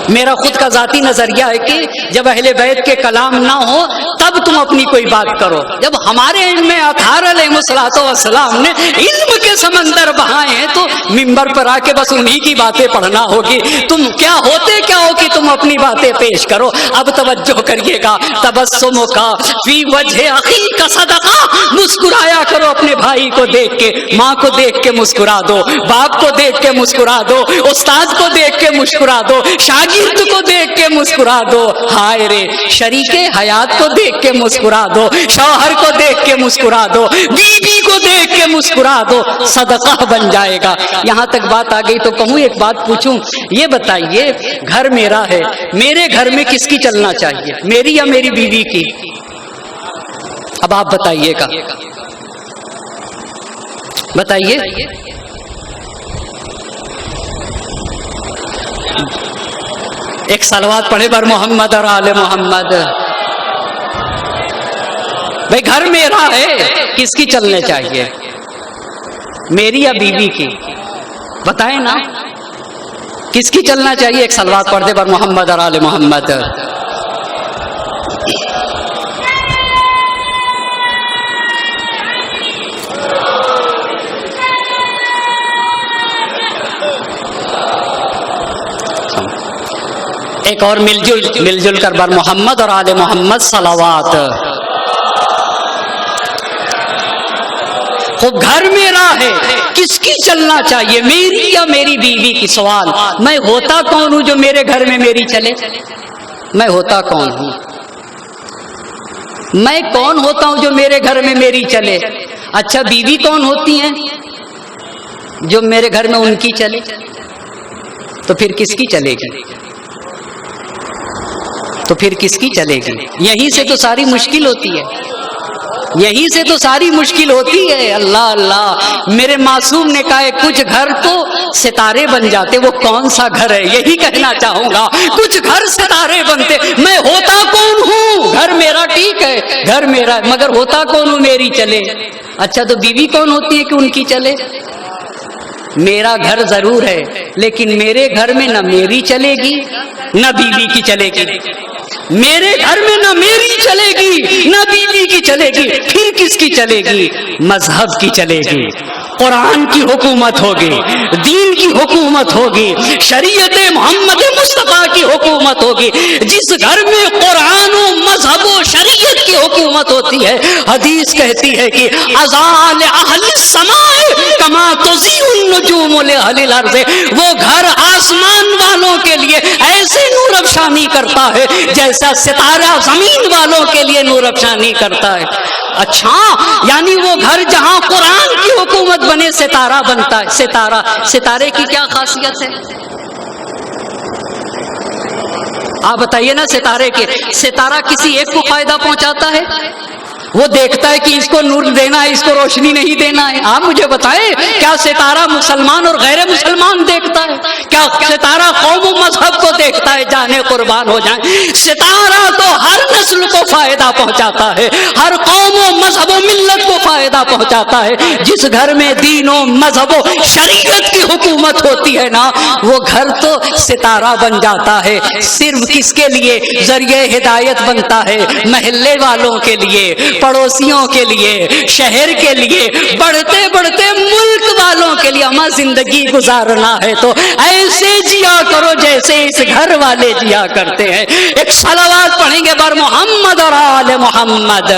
میرا خود کا ذاتی نظریہ ہے کہ جب اہل بیت کے کلام نہ ہو تب تم اپنی کوئی بات کرو. جب ہمارے علم میں اطہار علیہ الصلوۃ والسلام نے علم کے سمندر بہائے ہیں تو ممبر پر آ کے بس انہی کی باتیں پڑھنا ہوگی. تم کیا ہوتے کیا ہو کہ تم اپنی باتیں پیش کرو. اب توجہ کریے گا. تبسم کا فی وجہ اخی کا صدقہ, مسکرایا کرو اپنے بھائی کو دیکھ کے. ماں کو دیکھ کے مسکرا دو, باپ کو دیکھ کے مسکرا دو, استاد کو دیکھ کے مسکرا دو, شاگرد کو دیکھ کے مسکرا دو. ہائے رے, شریک حیات کو دیکھ کے مسکرا دو, شوہر کو دیکھ کے مسکرا دو, بیوی کو دیکھ کے مسکرا دو. صدقہ بن جائے گا. یہاں تک بات آ گئی تو کہوں ایک بات پوچھوں. یہ بتائیے گھر میرا ہے, میرے گھر میں کس کی چلنا چاہیے, میری یا میری بیوی کی؟ اب آپ بتائیے گا. بتائیے ایک صلوات پڑھے بر محمد اور آل محمد. بھائی گھر میرا ہے، کس کی چلنے چاہیے، میری یا بیوی کی؟ بتائیں نا کس کی چلنا چاہیے؟ ایک صلوات پڑھ دے بر محمد اور آل محمد. ایک اور مل جل کر بر محمد اور آل محمد صلوات. خوب گھر میرا ہے، کس کی چلنا چاہیے، میری یا میری بیوی کی؟ سوال، میں ہوتا کون ہوں جو میرے گھر میں میری چلے؟ میں ہوتا کون ہوں؟ میں کون ہوتا ہوں جو میرے گھر میں میری چلے؟ اچھا بیوی کون ہوتی ہیں جو میرے گھر میں ان کی چلے؟ تو پھر کس کی چلے گی؟ تو پھر کس کی چلے گی؟ یہیں سے تو ساری مشکل ہوتی ہے، یہیں سے تو ساری مشکل ہوتی ہے. اللہ اللہ، میرے معصوم نے کہا ہے کچھ گھر تو ستارے بن جاتے. وہ کون سا گھر ہے؟ یہی کہنا چاہوں گا، کچھ گھر ستارے بنتے. میں ہوتا کون ہوں؟ گھر میرا ٹھیک ہے، گھر میرا، مگر ہوتا کون ہوں میری چلے؟ اچھا تو بیوی کون ہوتی ہے کہ ان کی چلے؟ میرا گھر ضرور ہے لیکن میرے گھر میں نہ میری چلے گی نہ بیوی کی چلے گی. میرے گھر میں نہ میری چلے گی نہ بیوی کی چلے گی. پھر کس کی چلے گی؟ مذہب کی چلے گی. قرآن کی حکومت ہوگی، دین کی حکومت ہوگی، شریعت محمد مصطفیٰ کی حکومت ہوگی. جس گھر میں قرآن و مذہب و شریعت کی حکومت ہوتی ہے، حدیث کہتی ہے کہ ازال اہل السماء کما تضیء النجوم لاہل الارض. وہ گھر آسمان والوں کے لیے ایسے نور افشانی کرتا ہے جیسا ستارہ زمین والوں کے لیے نور افشانی کرتا ہے. اچھا یعنی وہ گھر جہاں قرآن کی حکومت بنے ستارہ بنتا ہے. ستارے کی کیا خاصیت ہے آپ بتائیے نا؟ ستارہ کسی ایک کو فائدہ پہنچاتا ہے؟ وہ دیکھتا ہے کہ اس کو نور دینا ہے، اس کو روشنی نہیں دینا ہے. آپ مجھے بتائیں کیا ستارہ مسلمان اور غیر مسلمان دیکھتا ہے؟ کیا ستارہ قوم و مذہب کو دیکھتا ہے؟ جانے قربان ہو جائیں. ستارہ تو ہر نسل کو فائدہ پہنچاتا ہے، ہر قوم و مذہب و ملت کو فائدہ پہنچاتا ہے. جس گھر میں دین و مذہب و شریعت کی حکومت ہوتی ہے نا، وہ گھر تو ستارہ بن جاتا ہے. صرف کس کے لیے ذریعہ ہدایت بنتا ہے؟ محلے والوں کے لیے، پڑوسیوں کے لیے، شہر کے لیے، بڑھتے بڑھتے ملک والوں کے لیے. اما زندگی گزارنا ہے تو ایسے جیا کرو جیسے اس گھر والے جیا کرتے ہیں. ایک صلوات پڑھیں گے بر محمد اور آل محمد.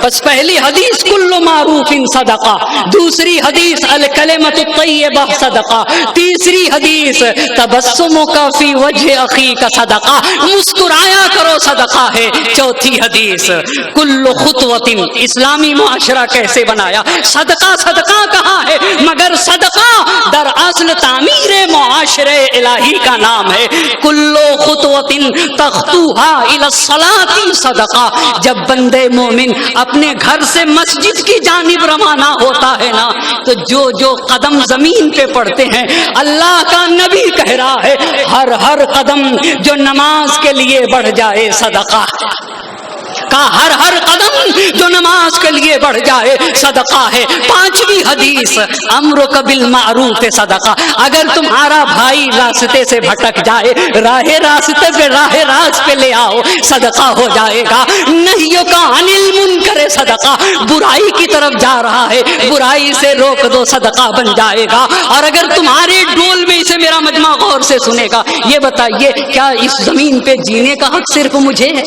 بس پہلی حدیث کل معروف صدقہ، دوسری حدیث الکلمۃ الطیبہ صدقہ، تیسری حدیث تبسمک فی وجہ اخیک صدقہ، مسکرایا کرو صدقہ ہے. چوتھی حدیث کل خطوۃ، اسلامی معاشرہ کیسے بنایا؟ صدقہ کہاں ہے؟ مگر صدقہ در اصل تعمیر معاشرے الہی کا نام ہے. کل خطوۃ تخطوہا الی الصلاۃ صدقہ. جب بندے مومن اپنے گھر سے مسجد کی جانب روانہ ہوتا ہے نا، تو جو قدم زمین پہ پڑتے ہیں، اللہ کا نبی کہہ رہا ہے ہر قدم جو نماز کے لیے بڑھ جائے صدقہ کا، ہر قدم جو نماز کے لیے بڑھ جائے صدقہ ہے. پانچویں حدیث امرک بالمعروف صدقہ. اگر تمہارا بھائی راستے سے بھٹک جائے، راہ راست پہ لے آؤ، صدقہ ہو جائے گا. نہیک عن المنکر صدقہ، برائی کی طرف جا رہا ہے، برائی سے روک دو، صدقہ بن جائے گا. اور اگر تمہارے ڈول میں، اسے میرا مجمع غور سے سنے گا، یہ بتائیے کیا اس زمین پہ جینے کا حق صرف مجھے ہے؟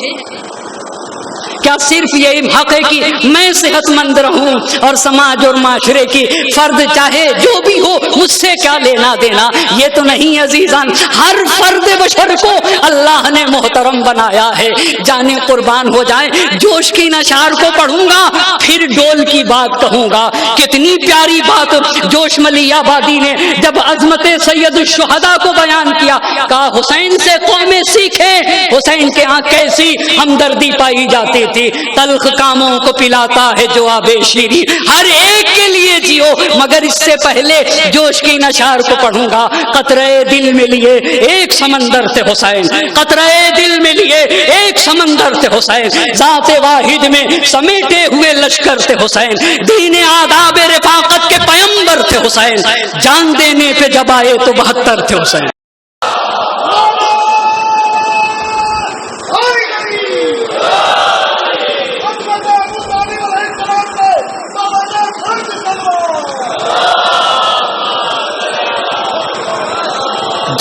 کیا صرف یہ حق ہے کہ میں صحت مند رہوں اور سماج اور معاشرے کی فرد چاہے جو بھی ہو مجھ سے کیا لینا دینا؟ یہ تو نہیں عزیزان. ہر فرد بشر کو اللہ نے محترم بنایا ہے. جانے قربان ہو جائیں. جوش کی نشار کو پڑھوں گا پھر ڈول کی بات کہوں گا. کتنی پیاری بات جوش ملی آبادی نے جب عظمت سید الشہداء کو بیان کیا. کہا حسین سے قومیں سیکھیں. حسین کے ہاں کیسی ہمدردی پائی جاتی تھی، تلخ کاموں کو پلاتا ہے جو آب شیریں، ہر ایک کے لیے جیو، مگر اس سے پہلے جوش کی نشار کو پڑھوں گا۔ قطرے دل میں لیے ایک سمندر تھے حسین، قطرے دل میں لیے ایک سمندر تھے حسین، ذات واحد میں سمیٹے ہوئے لشکر تھے حسین، دین آداب رفاقت کے پیمبر تھے حسین، جان دینے پہ جب آئے تو 72 تھے حسین۔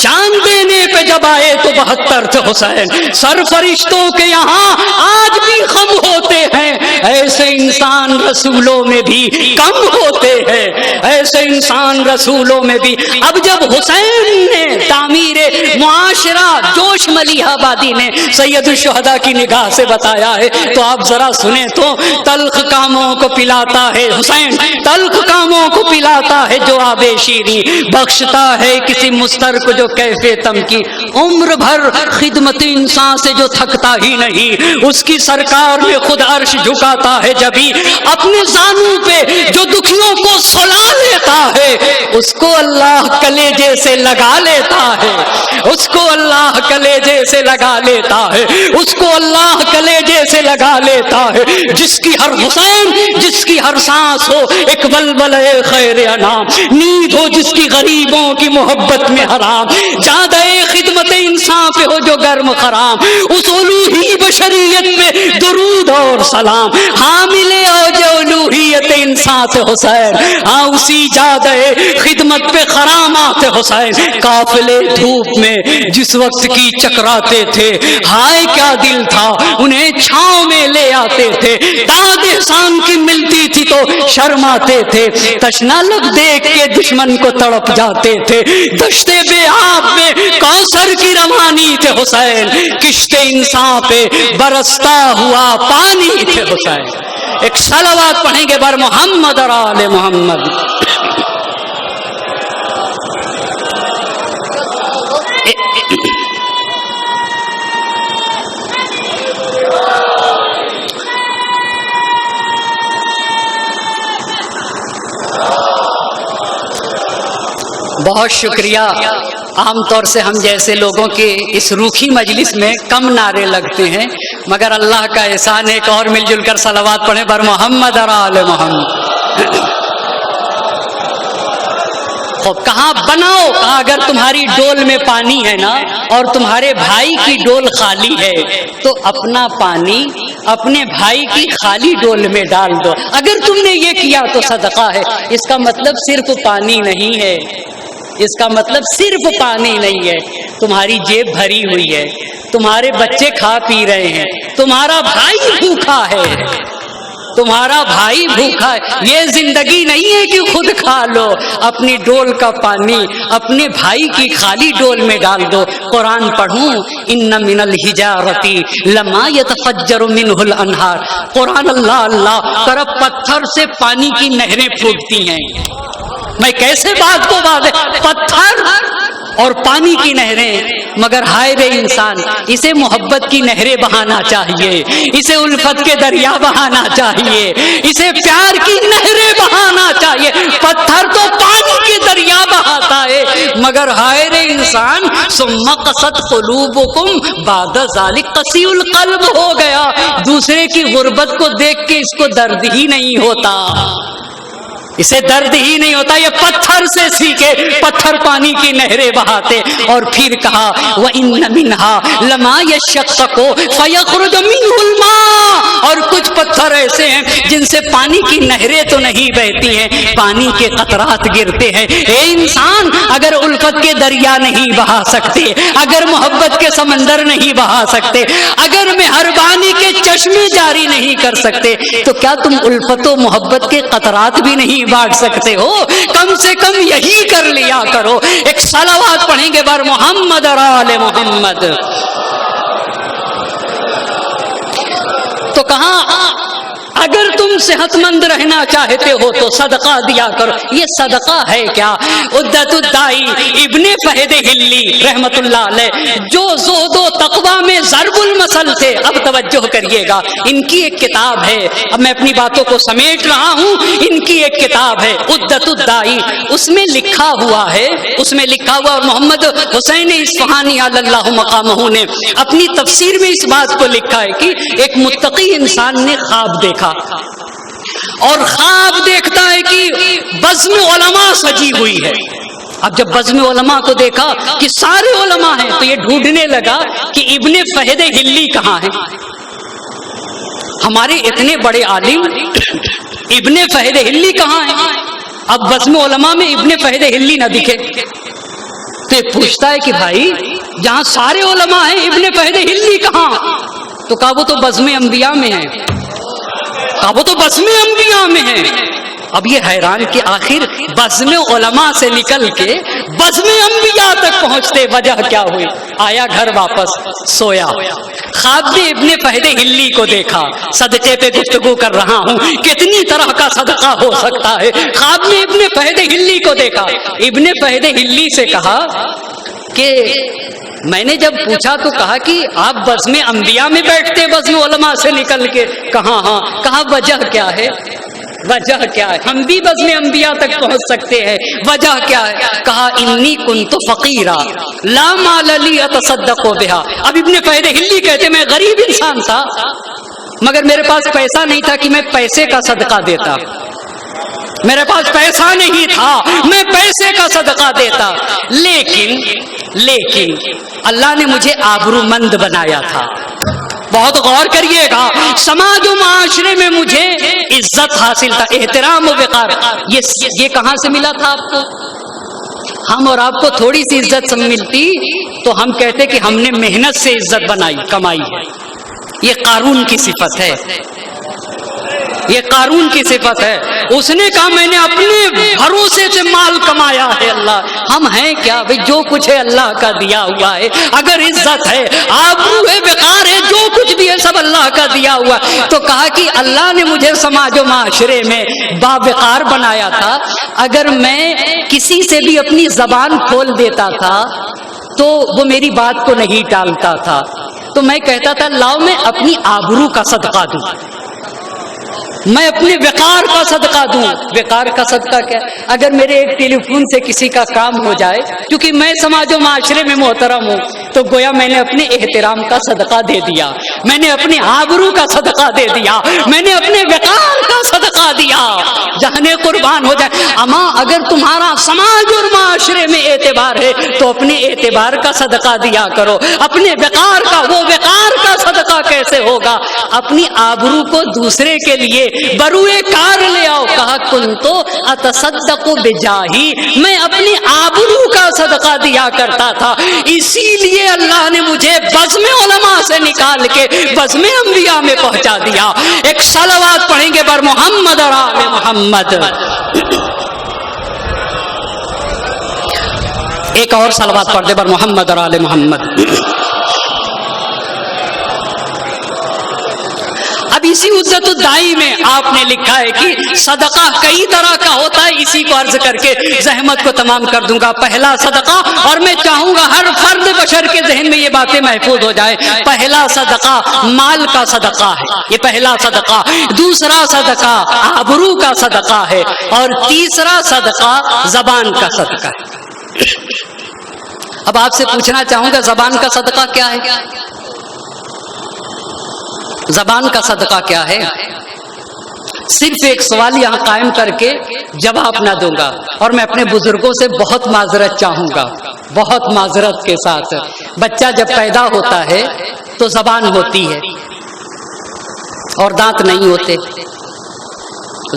جان دینے پہ جب آئے تو 72 تھے حسین، سرفرشتوں کے یہاں آج بھی غم ہوتے ہیں، ایسے انسان رسولوں میں بھی کم ہوتے ہیں، ایسے انسان رسولوں میں بھی۔ اب جب حسین نے تعمیر معاشرہ جوش ملیح آبادی نے سید الشہداء کی نگاہ سے بتایا ہے تو آپ ذرا سنیں تو، تلخ کاموں کو پلاتا ہے حسین، تلخ کاموں کو پلاتا ہے جو آب شیریں، بخشتا ہے کسی مستر کو جو کیفے تم کی، عمر بھر خدمت انسان سے جو تھکتا ہی نہیں، اس کی سرکار میں خود عرش جھکاتا ہے جبھی، اپنے زانوں پہ جو دکھیوں کو سلا لیتا ہے اس کو اللہ کلیجے سے لگا لیتا ہے، اس کو اللہ کلیجے سے لگا لیتا ہے، اس کو اللہ کلیجے سے لگا لیتا ہے، جس کی ہر حسین جس کی ہر سانس ہو ایک بلبلے خیر انام، نیند ہو جس کی غریبوں کی محبت میں حرام، زیادہ خدمت انسان پہ ہو جو گرم خرام، اس الوہی بشریت میں درود اور سلام، حامل اوج الوہیت انسان سے حسین، ہاں اسی زیادہ خدمت پہ خرامات حسین، قافلے دھوپ میں جس وقت کی چکراتے تھے، ہائے کیا دل تھا انہیں چھاؤں میں لے آتے تھے، داد احسان کی ملتی تھی تو شرماتے تھے، تشنا لب دیکھ کے دشمن کو تڑپ جاتے تھے، دشتے بے آب میں کوثر کی روانی تھے حسین، کشت انسان پہ برستا ہوا پانی تھے حسین۔ ایک صلوات پڑھیں گے بر محمد اور آل محمد۔ بہت شکریہ۔ عام طور سے ہم جیسے لوگوں کے اس روکھی مجلس میں کم نعرے لگتے ہیں، مگر اللہ کا احسان ہے، ایک اور مل جل کر صلوات پڑھیں بر محمد اور آل محمد۔ کہاں بناؤ، کہاں اگر تمہاری ڈول میں پانی ہے نا اور تمہارے بھائی کی ڈول خالی ہے تو اپنا پانی اپنے بھائی کی خالی ڈول میں ڈال دو، اگر تم نے یہ کیا تو صدقہ ہے۔ اس کا مطلب صرف پانی نہیں ہے، اس کا مطلب صرف پانی نہیں ہے، تمہاری جیب بھری ہوئی ہے، تمہارے بچے کھا پی رہے ہیں، تمہارا بھائی بھوکا ہے، تمہارا بھائی بھوکا ہے، یہ زندگی نہیں ہے کہ خود کھا لو، اپنی ڈول کا پانی اپنے بھائی کی خالی ڈول میں ڈال دو۔ قرآن پڑھوں، ان من الحجارۃ لما يتفجر منه الانہار، قرآن اللہ اللہ طرف پتھر سے پانی کی نہریں پھوٹتی ہیں۔ میں کیسے بات کو واضح، پتھر اور پانی کی نہریں، مگر ہائے رے انسان، اسے محبت کی نہریں بہانا چاہیے، اسے الفت کے دریا بہانا چاہیے، اسے پیار کی نہریں بہانا چاہیے۔ پتھر تو پانی کے دریا بہاتا ہے، مگر ہائے رے انسان، ثم قست قلوبکم بعد ذلک قسی القلب ہو گیا، دوسرے کی غربت کو دیکھ کے اس کو درد ہی نہیں ہوتا، اسے درد ہی نہیں ہوتا۔ یہ پتھر سے سیکھے، پتھر پانی کی نہریں بہاتے۔ اور پھر کہا وَإِنَّ مِنْهَا لَمَا يَشَّقَّقُ فَيَخْرُجُ مِنْهُ الْمَاءُ، اور کچھ پتھر ایسے ہیں جن سے پانی کی نہریں تو نہیں بہتی ہیں، پانی کے قطرات گرتے ہیں۔ اے انسان، اگر الفت کے دریا نہیں بہا سکتے، اگر محبت کے سمندر نہیں بہا سکتے، اگر مہربانی کے چشمے جاری نہیں کر سکتے، تو کیا تم الفت و محبت کے قطرات بھی نہیں بانٹ سکتے ہو؟ کم سے کم یہی کر لیا کرو۔ ایک صلوات پڑھیں گے بر محمد اور آل محمد۔ تو کہاں اگر تم صحت مند رہنا چاہتے ہو تو صدقہ دیا کرو. یہ صدقہ ہے کیا؟ عدت الدائی ابن فہد ہلی رحمت اللہ علیہ جو زہد و تقوی میں ضرب المثل تھے. اب توجہ کریے گا، ان کی ایک کتاب ہے، اب میں اپنی باتوں کو سمیٹ رہا ہوں. ان کی ایک کتاب ہے عدت الدائی، اس میں لکھا ہوا ہے، اور محمد حسین اصفہانی علی اللہ مقامہ نے اپنی تفسیر میں اس بات کو لکھا ہے کہ ایک متقی انسان نے خواب دیکھا، اور خواب دیکھتا ہے کہ بزم علماء سجی ہوئی ہے. اب جب بزم علماء کو دیکھا کہ سارے علماء ہیں تو یہ ڈھونڈنے لگا کہ ابن فہد ہلی کہاں ہے. ہمارے اتنے بڑے عالم ابن فہد ہلی کہاں ہے؟ اب بزم علماء میں ابن فہد ہلی نہ دکھے تو یہ پوچھتا ہے کہ بھائی جہاں سارے علماء ہیں ابن فہد ہلی کہاں؟ تو کہا وہ تو بزم انبیاء میں ہے. اب یہ حیران کہ آخر بزم علماء سے نکل کے بزم انبیاء تک پہنچتے وجہ کیا ہوئی؟ آیا گھر واپس سویا، خواب میں ابن فہد ہلی کو دیکھا. صدقے پہ گفتگو کر رہا ہوں، کتنی طرح کا صدقہ ہو سکتا ہے. خواب میں ابن فہد ہلی کو دیکھا. ابن فہد ہلی سے کہا کہ میں نے جب پوچھا تو کہا کہ آپ بزم انبیاء میں بیٹھتے بزم علماء سے نکل کے. کہاں ہاں. کہا وجہ کیا ہے؟ وجہ کیا ہے؟ ہم بھی بزم انبیاء تک پہنچ سکتے ہیں، وجہ کیا ہے؟ کہا انی کنت فقیرا لا مال لی اتصدق بها. اب ابن فہد ہلی کہتے میں غریب انسان تھا مگر میرے پاس پیسہ نہیں تھا کہ میں پیسے کا صدقہ دیتا. میرے پاس پیسہ نہیں تھا میں پیسے کا صدقہ دیتا، لیکن اللہ نے مجھے آبرو مند بنایا تھا. بہت غور کریے گا، سماج و معاشرے میں مجھے عزت حاصل تھا، احترام و وقار. یہ کہاں سے ملا تھا آپ کو؟ ہم اور آپ کو تھوڑی سی عزت ملتی تو ہم کہتے کہ ہم نے محنت سے عزت کمائی ہے. یہ قارون کی صفت ہے، یہ قارون کی صفت ہے. اس نے کہا میں نے اپنے بھروسے سے مال کمایا ہے. اللہ ہم ہیں کیا بھئی؟ جو کچھ ہے اللہ کا دیا ہوا ہے. اگر عزت ہے، آبرو ہے، وقار ہے، جو کچھ بھی ہے سب اللہ کا دیا ہوا. تو کہا کہ اللہ نے مجھے سماج و معاشرے میں باوقار بنایا تھا. اگر میں کسی سے بھی اپنی زبان کھول دیتا تھا تو وہ میری بات کو نہیں ٹالتا تھا. تو میں کہتا تھا لاؤ میں اپنی آبرو کا صدقہ دوں، میں اپنے وقار کا صدقہ دوں. وقار کا صدقہ کیا؟ اگر میرے ایک ٹیلی فون سے کسی کا کام ہو جائے، کیونکہ میں سماج و معاشرے میں محترم ہوں، تو گویا میں نے اپنے احترام کا صدقہ دے دیا، میں نے اپنے آبرو کا صدقہ دے دیا، میں نے اپنے وقار کا صدقہ دیا. جہاں قربان ہو جائے. اما اگر تمہارا سماج اور معاشرے میں اعتبار ہے تو اپنے اعتبار کا صدقہ دیا کرو. اپنے وقار کا، وہ وقار کا صدقہ کیسے ہوگا؟ اپنی آبرو کو دوسرے کے لیے بروئے کار لے آؤ. کہا کنتو اتصدق بجاہی، میں اپنی آبرو کا صدقہ دیا کرتا تھا. اسی لیے اللہ نے مجھے بزم علماء سے نکال کے بزم انبیاء میں پہنچا دیا. ایک صلوات پڑھیں گے بر محمد اور آل محمد. ایک اور صلوات پڑھ دے بر محمد اور آل محمد. اب اسی عزت الدائی میں آپ نے لکھا ہے کہ صدقہ کئی طرح کا ہوتا ہے. اسی کو عرض کر کے زحمت کو تمام کر دوں گا. پہلا صدقہ، اور میں چاہوں گا ہر فرد بشر کے ذہن میں یہ باتیں محفوظ ہو جائے، پہلا صدقہ مال کا صدقہ ہے، یہ پہلا صدقہ. دوسرا صدقہ آبرو کا صدقہ ہے، اور تیسرا صدقہ زبان کا صدقہ ہے. اب آپ سے پوچھنا چاہوں گا زبان کا صدقہ کیا ہے؟ زبان کا صدقہ کیا ہے؟ صرف ایک سوال یہاں قائم کر کے جواب نہ دوں گا، اور میں اپنے بزرگوں سے بہت معذرت چاہوں گا، بہت معذرت کے ساتھ. بچہ جب پیدا ہوتا ہے تو زبان ہوتی ہے اور دانت نہیں ہوتے.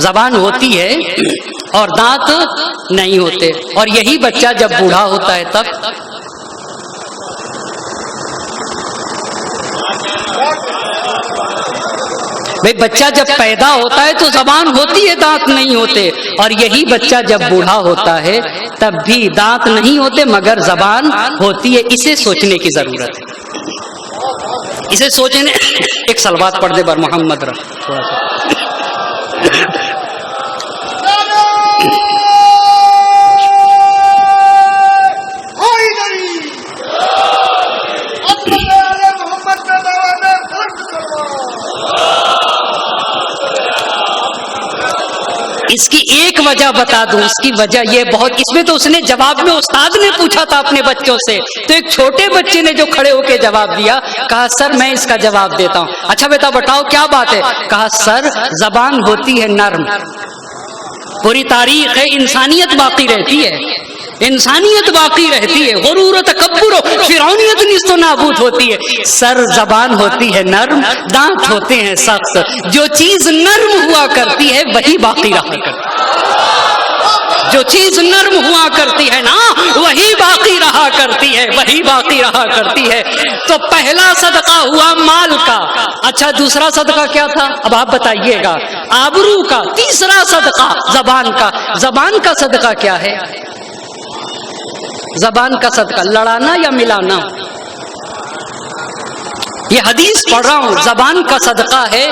زبان ہوتی ہے اور دانت نہیں ہوتے. اور یہی بچہ جب بوڑھا ہوتا ہے تب بھئی بچہ جب پیدا ہوتا ہے تو زبان ہوتی ہے، دانت نہیں ہوتے. اور یہی بچہ جب بوڑھا ہوتا ہے تب بھی دانت نہیں ہوتے مگر زبان ہوتی ہے. اسے سوچنے کی ضرورت ہے، اسے سوچنے. ایک صلوات پڑھ دے بر محمد. تھوڑا سا اس کی ایک وجہ بتا دوں، اس کی وجہ یہ بہت، اس میں تو اس نے جواب میں استاد نے پوچھا تھا اپنے بچوں سے، تو ایک چھوٹے بچے نے جو کھڑے ہو کے جواب دیا، کہا سر میں اس کا جواب دیتا ہوں۔ اچھا بیٹا بتاؤ کیا بات ہے؟ کہا سر زبان ہوتی ہے نرم، پوری تاریخ ہے، انسانیت باقی رہتی ہے، انسانیت باقی رہتی ہے، غرور و تکبر و فرعونیت نیست و نابود ہوتی ہے۔ سر زبان ہوتی ہے نرم، دانت ہوتے ہیں سخت، جو چیز نرم ہوا کرتی ہے وہی باقی رہا کرتی ہے، جو چیز نرم ہوا کرتی ہے نا وہی باقی رہا کرتی ہے، وہی باقی رہا کرتی ہے۔ تو پہلا صدقہ ہوا مال کا، اچھا دوسرا صدقہ کیا تھا اب آپ بتائیے گا؟ آبرو کا۔ تیسرا صدقہ زبان کا۔ زبان کا صدقہ کیا ہے؟ زبان کا صدقہ لڑانا یا ملانا؟ یہ حدیث پڑھ رہا ہوں، زبان کا صدقہ ہے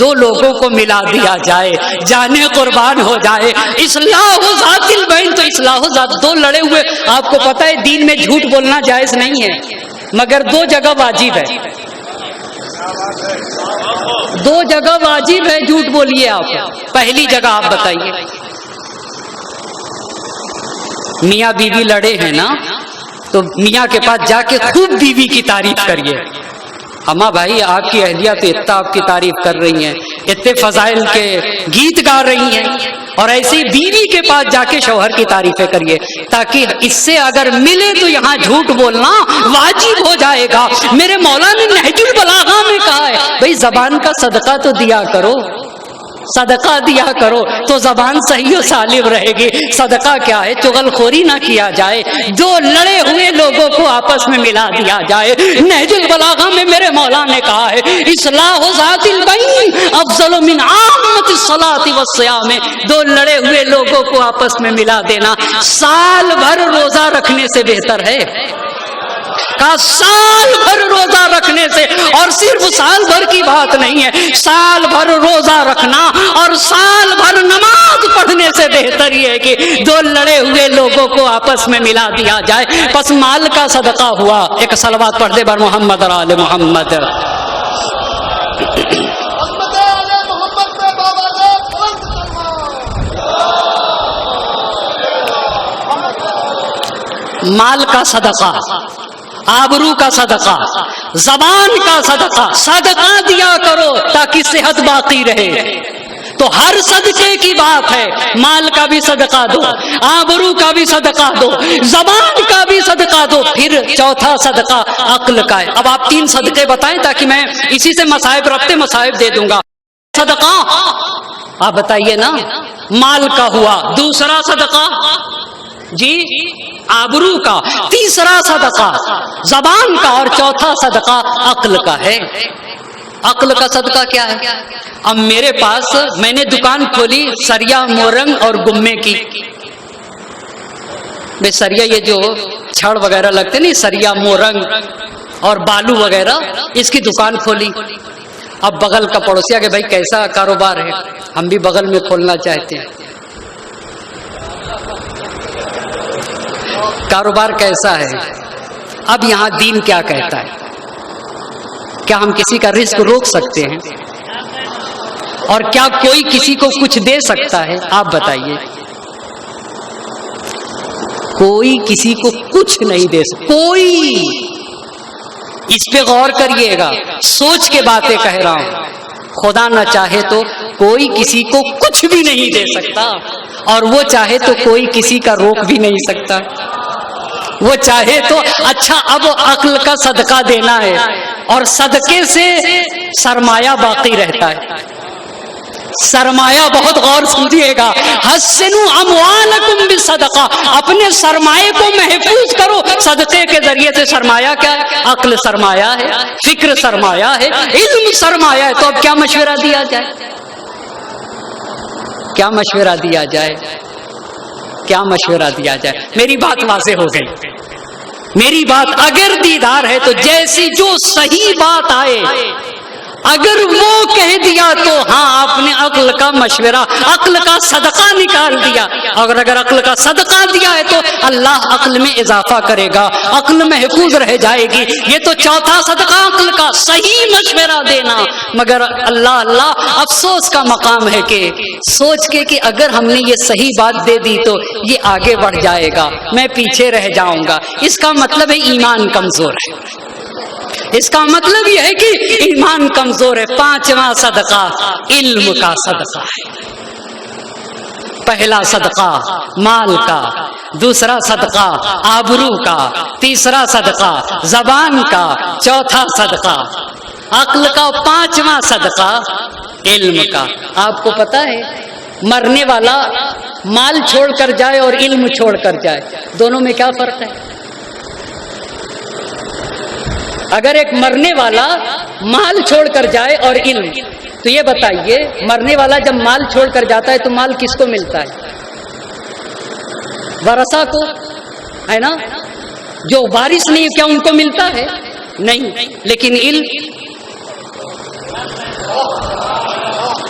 دو لوگوں کو ملا دیا جائے، جانے قربان ہو جائے۔ اصلاح ذات البین، تو اصلاح ذات، دو لڑے ہوئے، آپ کو پتہ ہے دین میں جھوٹ بولنا جائز نہیں ہے، مگر دو جگہ واجب ہے، دو جگہ واجب ہے جھوٹ بولیے آپ۔ پہلی جگہ آپ بتائیے، میاں بیوی لڑے ہیں نا، تو میاں کے پاس جا کے خوب بیوی کی تعریف کریے، اما بھائی آپ کی اہلیہ تو اتنا آپ کی تعریف کر رہی ہیں، اتنے فضائل کے گیت گا رہی ہیں، اور ایسی بیوی کے پاس جا کے شوہر کی تعریفیں کریے، تاکہ اس سے اگر ملے تو یہاں جھوٹ بولنا واجب ہو جائے گا۔ میرے مولا نے نہج البلاغہ میں کہا ہے بھئی زبان کا صدقہ تو دیا کرو، صدقہ دیا کرو تو زبان صحیح و سالم رہے گی۔ صدقہ کیا ہے؟ چغل خوری نہ کیا جائے، دو لڑے ہوئے لوگوں کو آپس میں ملا دیا جائے۔ نہج البلاغہ میں میرے مولا نے کہا ہے اصلاح ذات البین افضل من عامۃ الصلاۃ والصیام، دو لڑے ہوئے لوگوں کو آپس میں ملا دینا سال بھر روزہ رکھنے سے بہتر ہے۔ کا سال بھر روزہ رکھنے سے، اور صرف سال بھر کی بات نہیں ہے، سال بھر روزہ رکھنا اور سال بھر نماز پڑھنے سے بہتر یہ ہے کہ دو لڑے ہوئے لوگوں کو آپس میں ملا دیا جائے۔ پس مال کا صدقہ ہوا۔ ایک صلوات پڑھ دے بر محمد اور آل محمد۔ مال کا صدقہ، آبرو کا صدقہ، زبان کا صدقہ، صدقہ دیا کرو تاکہ صحت باقی رہے۔ تو ہر صدقے کی بات ہے، مال کا بھی صدقہ دو، آبرو کا بھی صدقہ دو، زبان کا بھی صدقہ دو، پھر چوتھا صدقہ عقل کا ہے۔ اب آپ 3 صدقے بتائیں تاکہ میں اسی سے مصائب ربطے مصائب دے دوں گا۔ صدقہ آپ بتائیے نا، مال کا ہوا، دوسرا صدقہ جی آبرو کا، تیسرا صدقہ زبان کا، اور چوتھا صدقہ عقل کا ہے۔ عقل کا صدقہ کیا ہے؟ اب میرے پاس میں نے دکان کھولی سریا مورنگ اور گمے کی، بے سریا یہ جو چھڑ وغیرہ لگتے نہیں، سریا مورنگ اور بالو وغیرہ، اس کی دکان کھولی۔ اب بغل کا پڑوسیا کہ بھائی کیسا کاروبار ہے، ہم بھی بغل میں کھولنا چاہتے ہیں، کاروبار کیسا ہے؟ اب یہاں دین کیا کہتا ہے؟ کیا ہم کسی کا رزق روک سکتے ہیں؟ اور کیا کوئی کسی کو کچھ دے سکتا ہے؟ آپ بتائیے۔ کوئی کسی کو کچھ نہیں دے سکتا، کوئی۔ اس پہ غور کریے گا، سوچ کے باتیں کہہ رہا ہوں۔ خدا نہ چاہے تو کوئی کسی کو کچھ بھی نہیں دے سکتا، اور وہ چاہے تو کوئی کسی کا روک بھی نہیں سکتا، وہ چاہے تو۔ اچھا اب عقل کا صدقہ دینا ہے، اور صدقے سے سرمایہ باقی رہتا ہے۔ سرمایہ بہت غور سمجھیے گا، حسنوا اموالکم بالصدقہ، اپنے سرمایہ کو محفوظ کرو صدقے کے ذریعے سے۔ سرمایہ کیا ہے؟ عقل سرمایہ ہے، فکر سرمایہ ہے، علم سرمایہ ہے۔ تو اب کیا مشورہ دیا جائے؟ کیا مشورہ دیا جائے؟ کیا مشورہ دیا جائے؟ میری بات واضح ہو گئی، میری بات اگر دیدار ہے تو جیسی جو صحیح بات آئے اگر وہ کہہ دیا تو ہاں آپ نے عقل کا مشورہ، عقل کا صدقہ نکال دیا، اور اگر عقل کا صدقہ دیا ہے تو اللہ عقل میں اضافہ کرے گا، عقل محفوظ رہ جائے گی۔ یہ تو چوتھا صدقہ عقل کا، صحیح مشورہ دینا۔ مگر اللہ افسوس کا مقام ہے کہ سوچ کے کہ اگر ہم نے یہ صحیح بات دے دی تو یہ آگے بڑھ جائے گا، میں پیچھے رہ جاؤں گا، اس کا مطلب ہے ایمان کمزور ہے، اس کا مطلب یہ ہے کہ ایمان کمزور ہے۔ پانچواں صدقہ علم کا صدقہ ہے۔ پہلا صدقہ مال کا، دوسرا صدقہ آبرو کا، تیسرا صدقہ زبان کا، چوتھا صدقہ عقل کا، پانچواں صدقہ علم کا۔ آپ کو پتا ہے مرنے والا مال چھوڑ کر جائے اور علم چھوڑ کر جائے، دونوں میں کیا فرق ہے؟ اگر ایک مرنے والا مال چھوڑ کر جائے اور علم، تو یہ بتائیے مرنے والا جب مال چھوڑ کر جاتا ہے تو مال کس کو ملتا ہے؟ ورثہ کو، ہے نا؟ جو وارث نہیں کیا ان کو ملتا ہے؟ نہیں۔ لیکن علم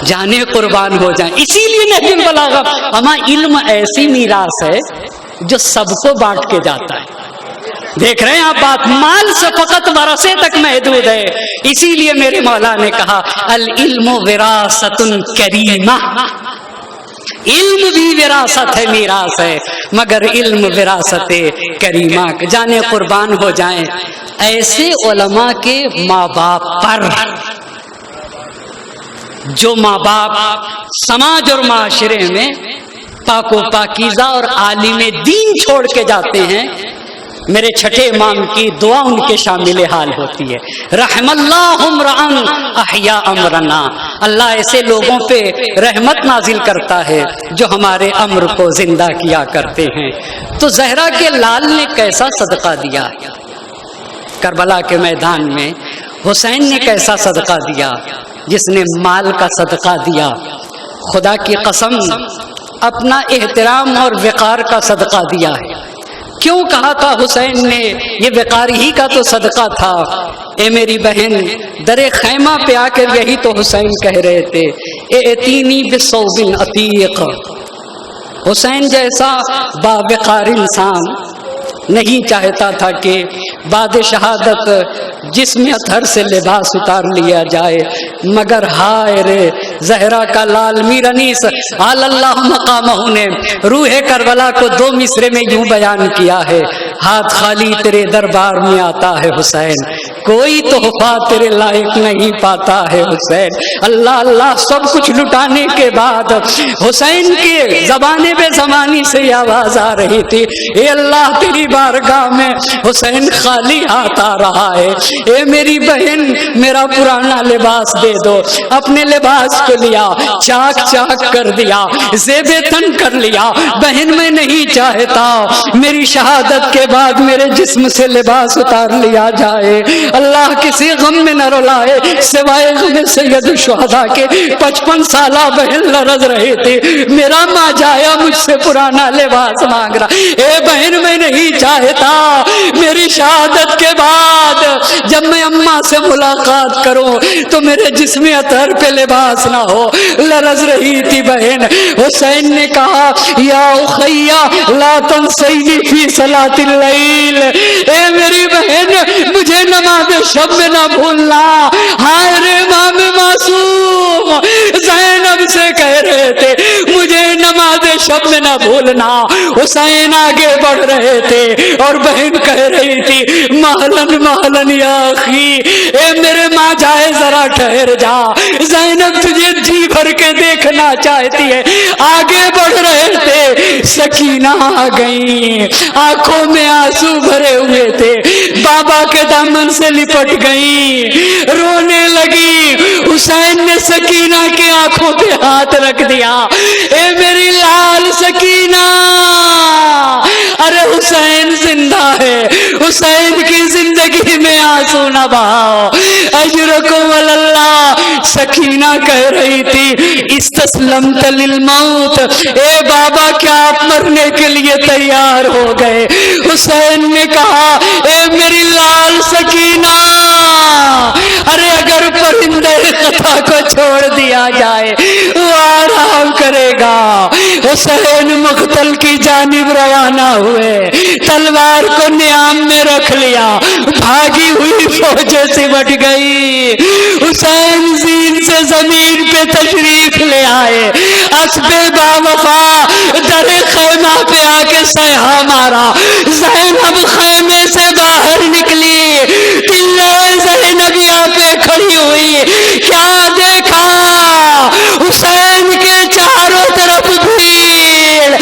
جانے قربان ہو جائیں۔ اسی لیے نہج البلاغہ، اما علم ایسی میراث ہے جو سب کو بانٹ کے جاتا ہے۔ دیکھ رہے ہیں آپ بات، مال سے فقط ورثے تک محدود ہے۔ اسی لیے میرے مولا نے کہا العلم وراثۃ کریمہ، علم بھی وراثت ہے، میراث ہے، مگر علم وراثت کریمہ۔ جانے قربان ہو جائیں ایسے علماء کے ماں باپ پر جو ماں باپ سماج اور معاشرے میں پاک و پاکیزہ اور عالم دین چھوڑ کے جاتے ہیں۔ میرے چھٹے امام کی دعا ان کے شامل حال ہوتی ہے، رحم اللہ امرأن احیا امرنا، اللہ ایسے لوگوں پہ رحمت نازل کرتا ہے جو ہمارے امر کو زندہ کیا کرتے ہیں۔ تو زہرا کے لال نے کیسا صدقہ دیا کربلا کے میدان میں، حسین نے کیسا صدقہ دیا جس نے مال کا صدقہ دیا۔ خدا کی قسم اپنا احترام اور وقار کا صدقہ دیا ہے۔ کیوں کہا تھا حسین نے یہ وقار ہی کا تو صدقہ تھا؟ اے میری بہن، در خیمہ پہ آ کر یہی تو حسین کہہ رہے تھے، ائتینی بصوب عتیق۔ حسین جیسا باوقار انسان نہیں چاہتا تھا کہ بعد شہادت جسم اطہر سے لباس اتار لیا جائے، مگر ہائے رے زہرا کا لال میر انیس علی اللہ مقامہ نے روح کربلا کو دو مصرے میں یوں بیان کیا ہے، ہاتھ خالی تیرے دربار میں آتا ہے حسین، کوئی تحفہ تیرے لائق نہیں پاتا ہے حسین۔ اللہ اللہ سب کچھ لٹانے کے بعد حسین کے زبانے بے زمانی سے یہ آواز آ رہی تھی، اے اللہ تیری بارگاہ میں حسین خالی ہاتھ آ رہا ہے، اے میری بہن میرا پرانا لباس دے دو۔ اپنے لباس کو لیا، چاک چاک کر دیا، زیب تن کر لیا۔ بہن میں نہیں چاہتا میری شہادت کے بعد میرے جسم سے لباس اتار لیا جائے، اللہ کسی غم میں نہ رلائے سوائے غم سید الشہداء کے۔ 55 سالہ بہن لرز رہے تھے، میرا ماں جایا مجھ سے پرانا لباس مانگ رہا، اے بہن میں نہیں چاہتا میری شہادت کے بعد جب میں اماں سے ملاقات کروں تو میرے جسم اطہر پہ لباس نہ ہو۔ لرز رہی تھی بہن۔ حسین نے کہا یا اخیا لا تنسینی فی صلاۃ اللیل، اے میری بہن مجھے نماز شب میں نہ بھولنا۔ ہائے رے امام معصوم زینب سے کہہ رہے تھے مجھے نماز شب میں نہ بھولنا۔ حسین آگے بڑھ رہے تھے اور بہن کہہ رہی تھی محلن محلن یا اخی، اے میرے ماں جائے ذرا ٹھہر جا، زینب تجھے جی بھر کے دیکھنا چاہتی ہے۔ آگے بڑھ رہے تھے، سکینہ آ گئی، آنکھوں میں آنسو بھرے ہوئے تھے، بابا کے دامن سے لپٹ گئی، رونے لگی۔ حسین نے سکینہ کی آنکھوں پہ ہاتھ رکھ دیا، اے میری لال سکینہ، ارے حسین زندہ ہے، حسین کی زندگی میں آنسو نہ بہاؤ، اجرکم اللہ۔ سکینہ کہہ رہی تھی استسلمت للموت، اے بابا کیا آپ مرنے کے لیے تیار ہو گئے؟ حسین نے کہا اے میری لال سکینہ، ارے اگر اگر پرندے خطا کو چھوڑ دیا جائے وہ آرام کرے گا۔ حسین مقتل کی جانب روانہ ہوئے، تلوار کو نیام میں رکھ لیا، بھاگی ہوئی فوجیں سمٹ گئی۔ حسین زین سے زمین پہ تشریف لے آئے، اسب باوفا در خیمہ پہ آ کے سیحا مارا۔ زینب خیمے سے باہر نکلی، قلعہ زینبیہ پہ کھڑی ہوئی، کیا دیکھا؟ حسین کے چاروں طرف بھیڑ،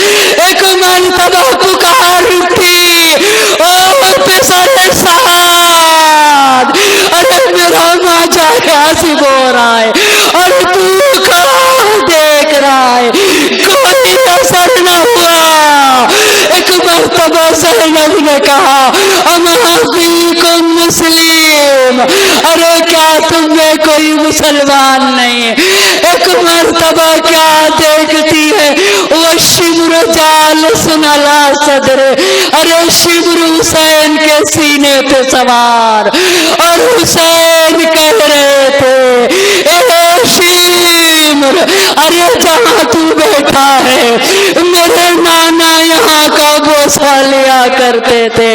ایک مرتبہ پکار اٹھی، او پسر سعد، ارے میرا ماجا حاسب ہو رہا ہے اور تو کھڑا دیکھ رہا ہے، کوئی اثر نہ ہوا۔ ایک مرتبہ زینب نے کہا اما فیکم مسلم، ارے کیا تم میں کوئی مسلمان نہیں؟ ایک مرتبہ کیا دیکھتی ہے، وہ شبر جالس علی صدر، ارے شبر حسین کے سینے پہ سوار، اور حسین کہہ رہے تھے اے شمر، ارے جہاں تو بیٹھا ہے میرے نانا یہاں کا بوسہ لیا کرتے تھے۔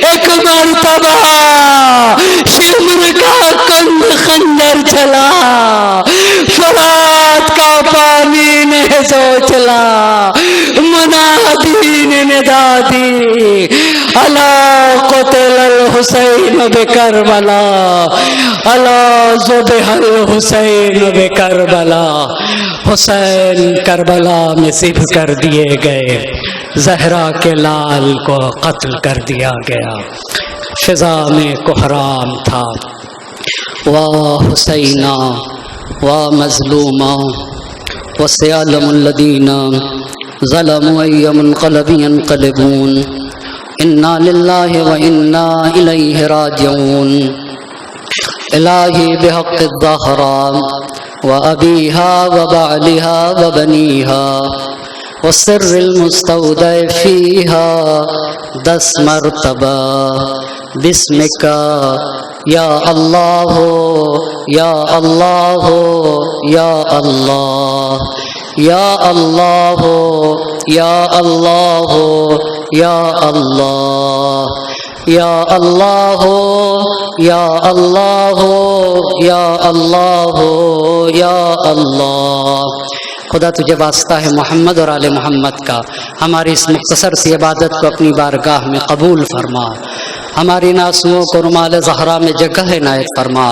ایک مرتبہ شمر کا کند خنجر چلا، فرات کا پانی نے سوچلا، منادی نے ندا دی الا قتل الحسین بکربلا، الا ذبح الحسین بکربلا، حسین کربلا میں ذبح کر دیے گئے، زہرا کے لال کو قتل کر دیا گیا۔ فضا میں کوہرام تھا، واہ حسینہ واہ مظلومہ وسيعلم الذين ظلموا أي منقلب ينقلبون إنا لله وإنا إليه راجعون إلهي بحق الزهراء وأبيها وبعلها وبنيها والسر المستودع فيها 10 مرتبہ بسمك یا اللہ یا اللہ یا اللہ یا اللہ یا اللہ یا اللہ یا اللہ یا اللہ یا اللہ یا اللہ۔ خدا تجھے واسطہ ہے محمد اور آل محمد کا، ہماری اس مختصر سی عبادت کو اپنی بارگاہ میں قبول فرما، ہماری ناسوؤں کو رمال زہرا میں جگہ عنایت فرما،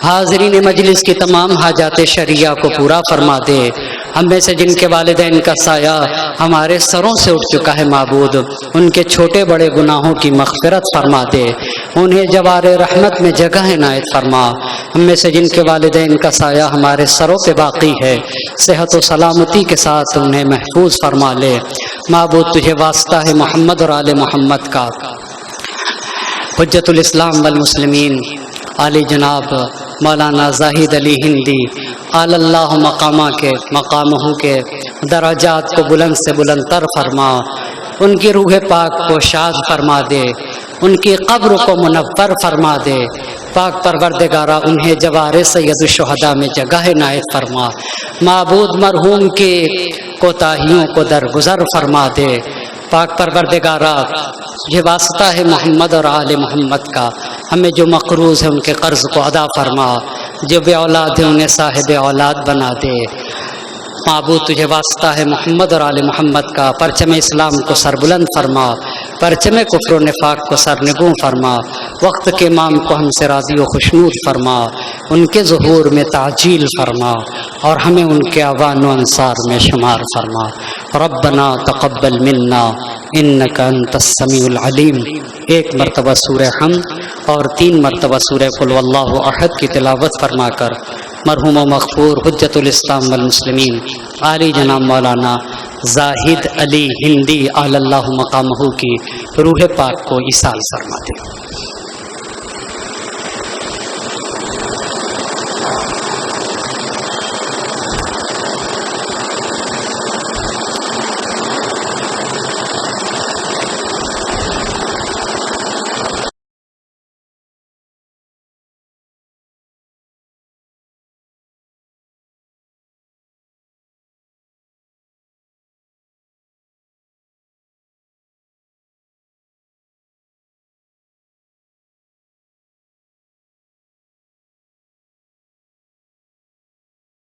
حاضرین مجلس کی تمام حاجات شرعیہ کو پورا فرما دے۔ ہم میں سے جن کے والدین کا سایہ ہمارے سروں سے اٹھ چکا ہے معبود، ان کے چھوٹے بڑے گناہوں کی مغفرت فرما دے، انہیں جوار رحمت میں جگہ عنایت فرما۔ ہم میں سے جن کے والدین کا سایہ ہمارے سروں پہ باقی ہے، صحت و سلامتی کے ساتھ انہیں محفوظ فرما لے۔ معبود تجھے واسطہ ہے محمد اور آل محمد کا، حجت الاسلام والمسلمین علی جناب مولانا زاہد علی ہندی آل اللہ مقامہ کے درجات کو بلند سے بلند تر فرما، ان کی روح پاک کو شاد فرما دے، ان کی قبر کو منور فرما دے۔ پاک پروردگارہ انہیں جوار سید الشہداء میں جگہ عنایت فرما۔ معبود مرحوم کی کوتاہیوں کو درگزر فرما دے۔ پاک پروردگارہ یہ واسطہ ہے محمد اور آل محمد کا، ہمیں جو مقروض ہے ان کے قرض کو ادا فرما، جو بے اولاد ہے انہیں صاحب اولاد بنا دے۔ معبود تجھے واسطہ ہے محمد اور آل محمد کا، پرچم اسلام کو سربلند فرما، پرچم کفر و نفاق کو سرنگوں فرما، وقت کے امام کو ہم سے راضی و خوشنود فرما، ان کے ظہور میں تعجیل فرما اور ہمیں ان کے اعوان و انصار میں شمار فرما۔ ربنا تقبل منا انک انت السمیع العلیم۔ 1 مرتبہ سورہ حمد اور 3 مرتبہ سورہ قل واللہ احد کی تلاوت فرما کر مرحوم و مغفور حجت الاسلام والمسلمین عالی جناب مولانا زاہد علی ہندی آل اللہ مقامہ کی روح پاک کو ایصال فرما دے۔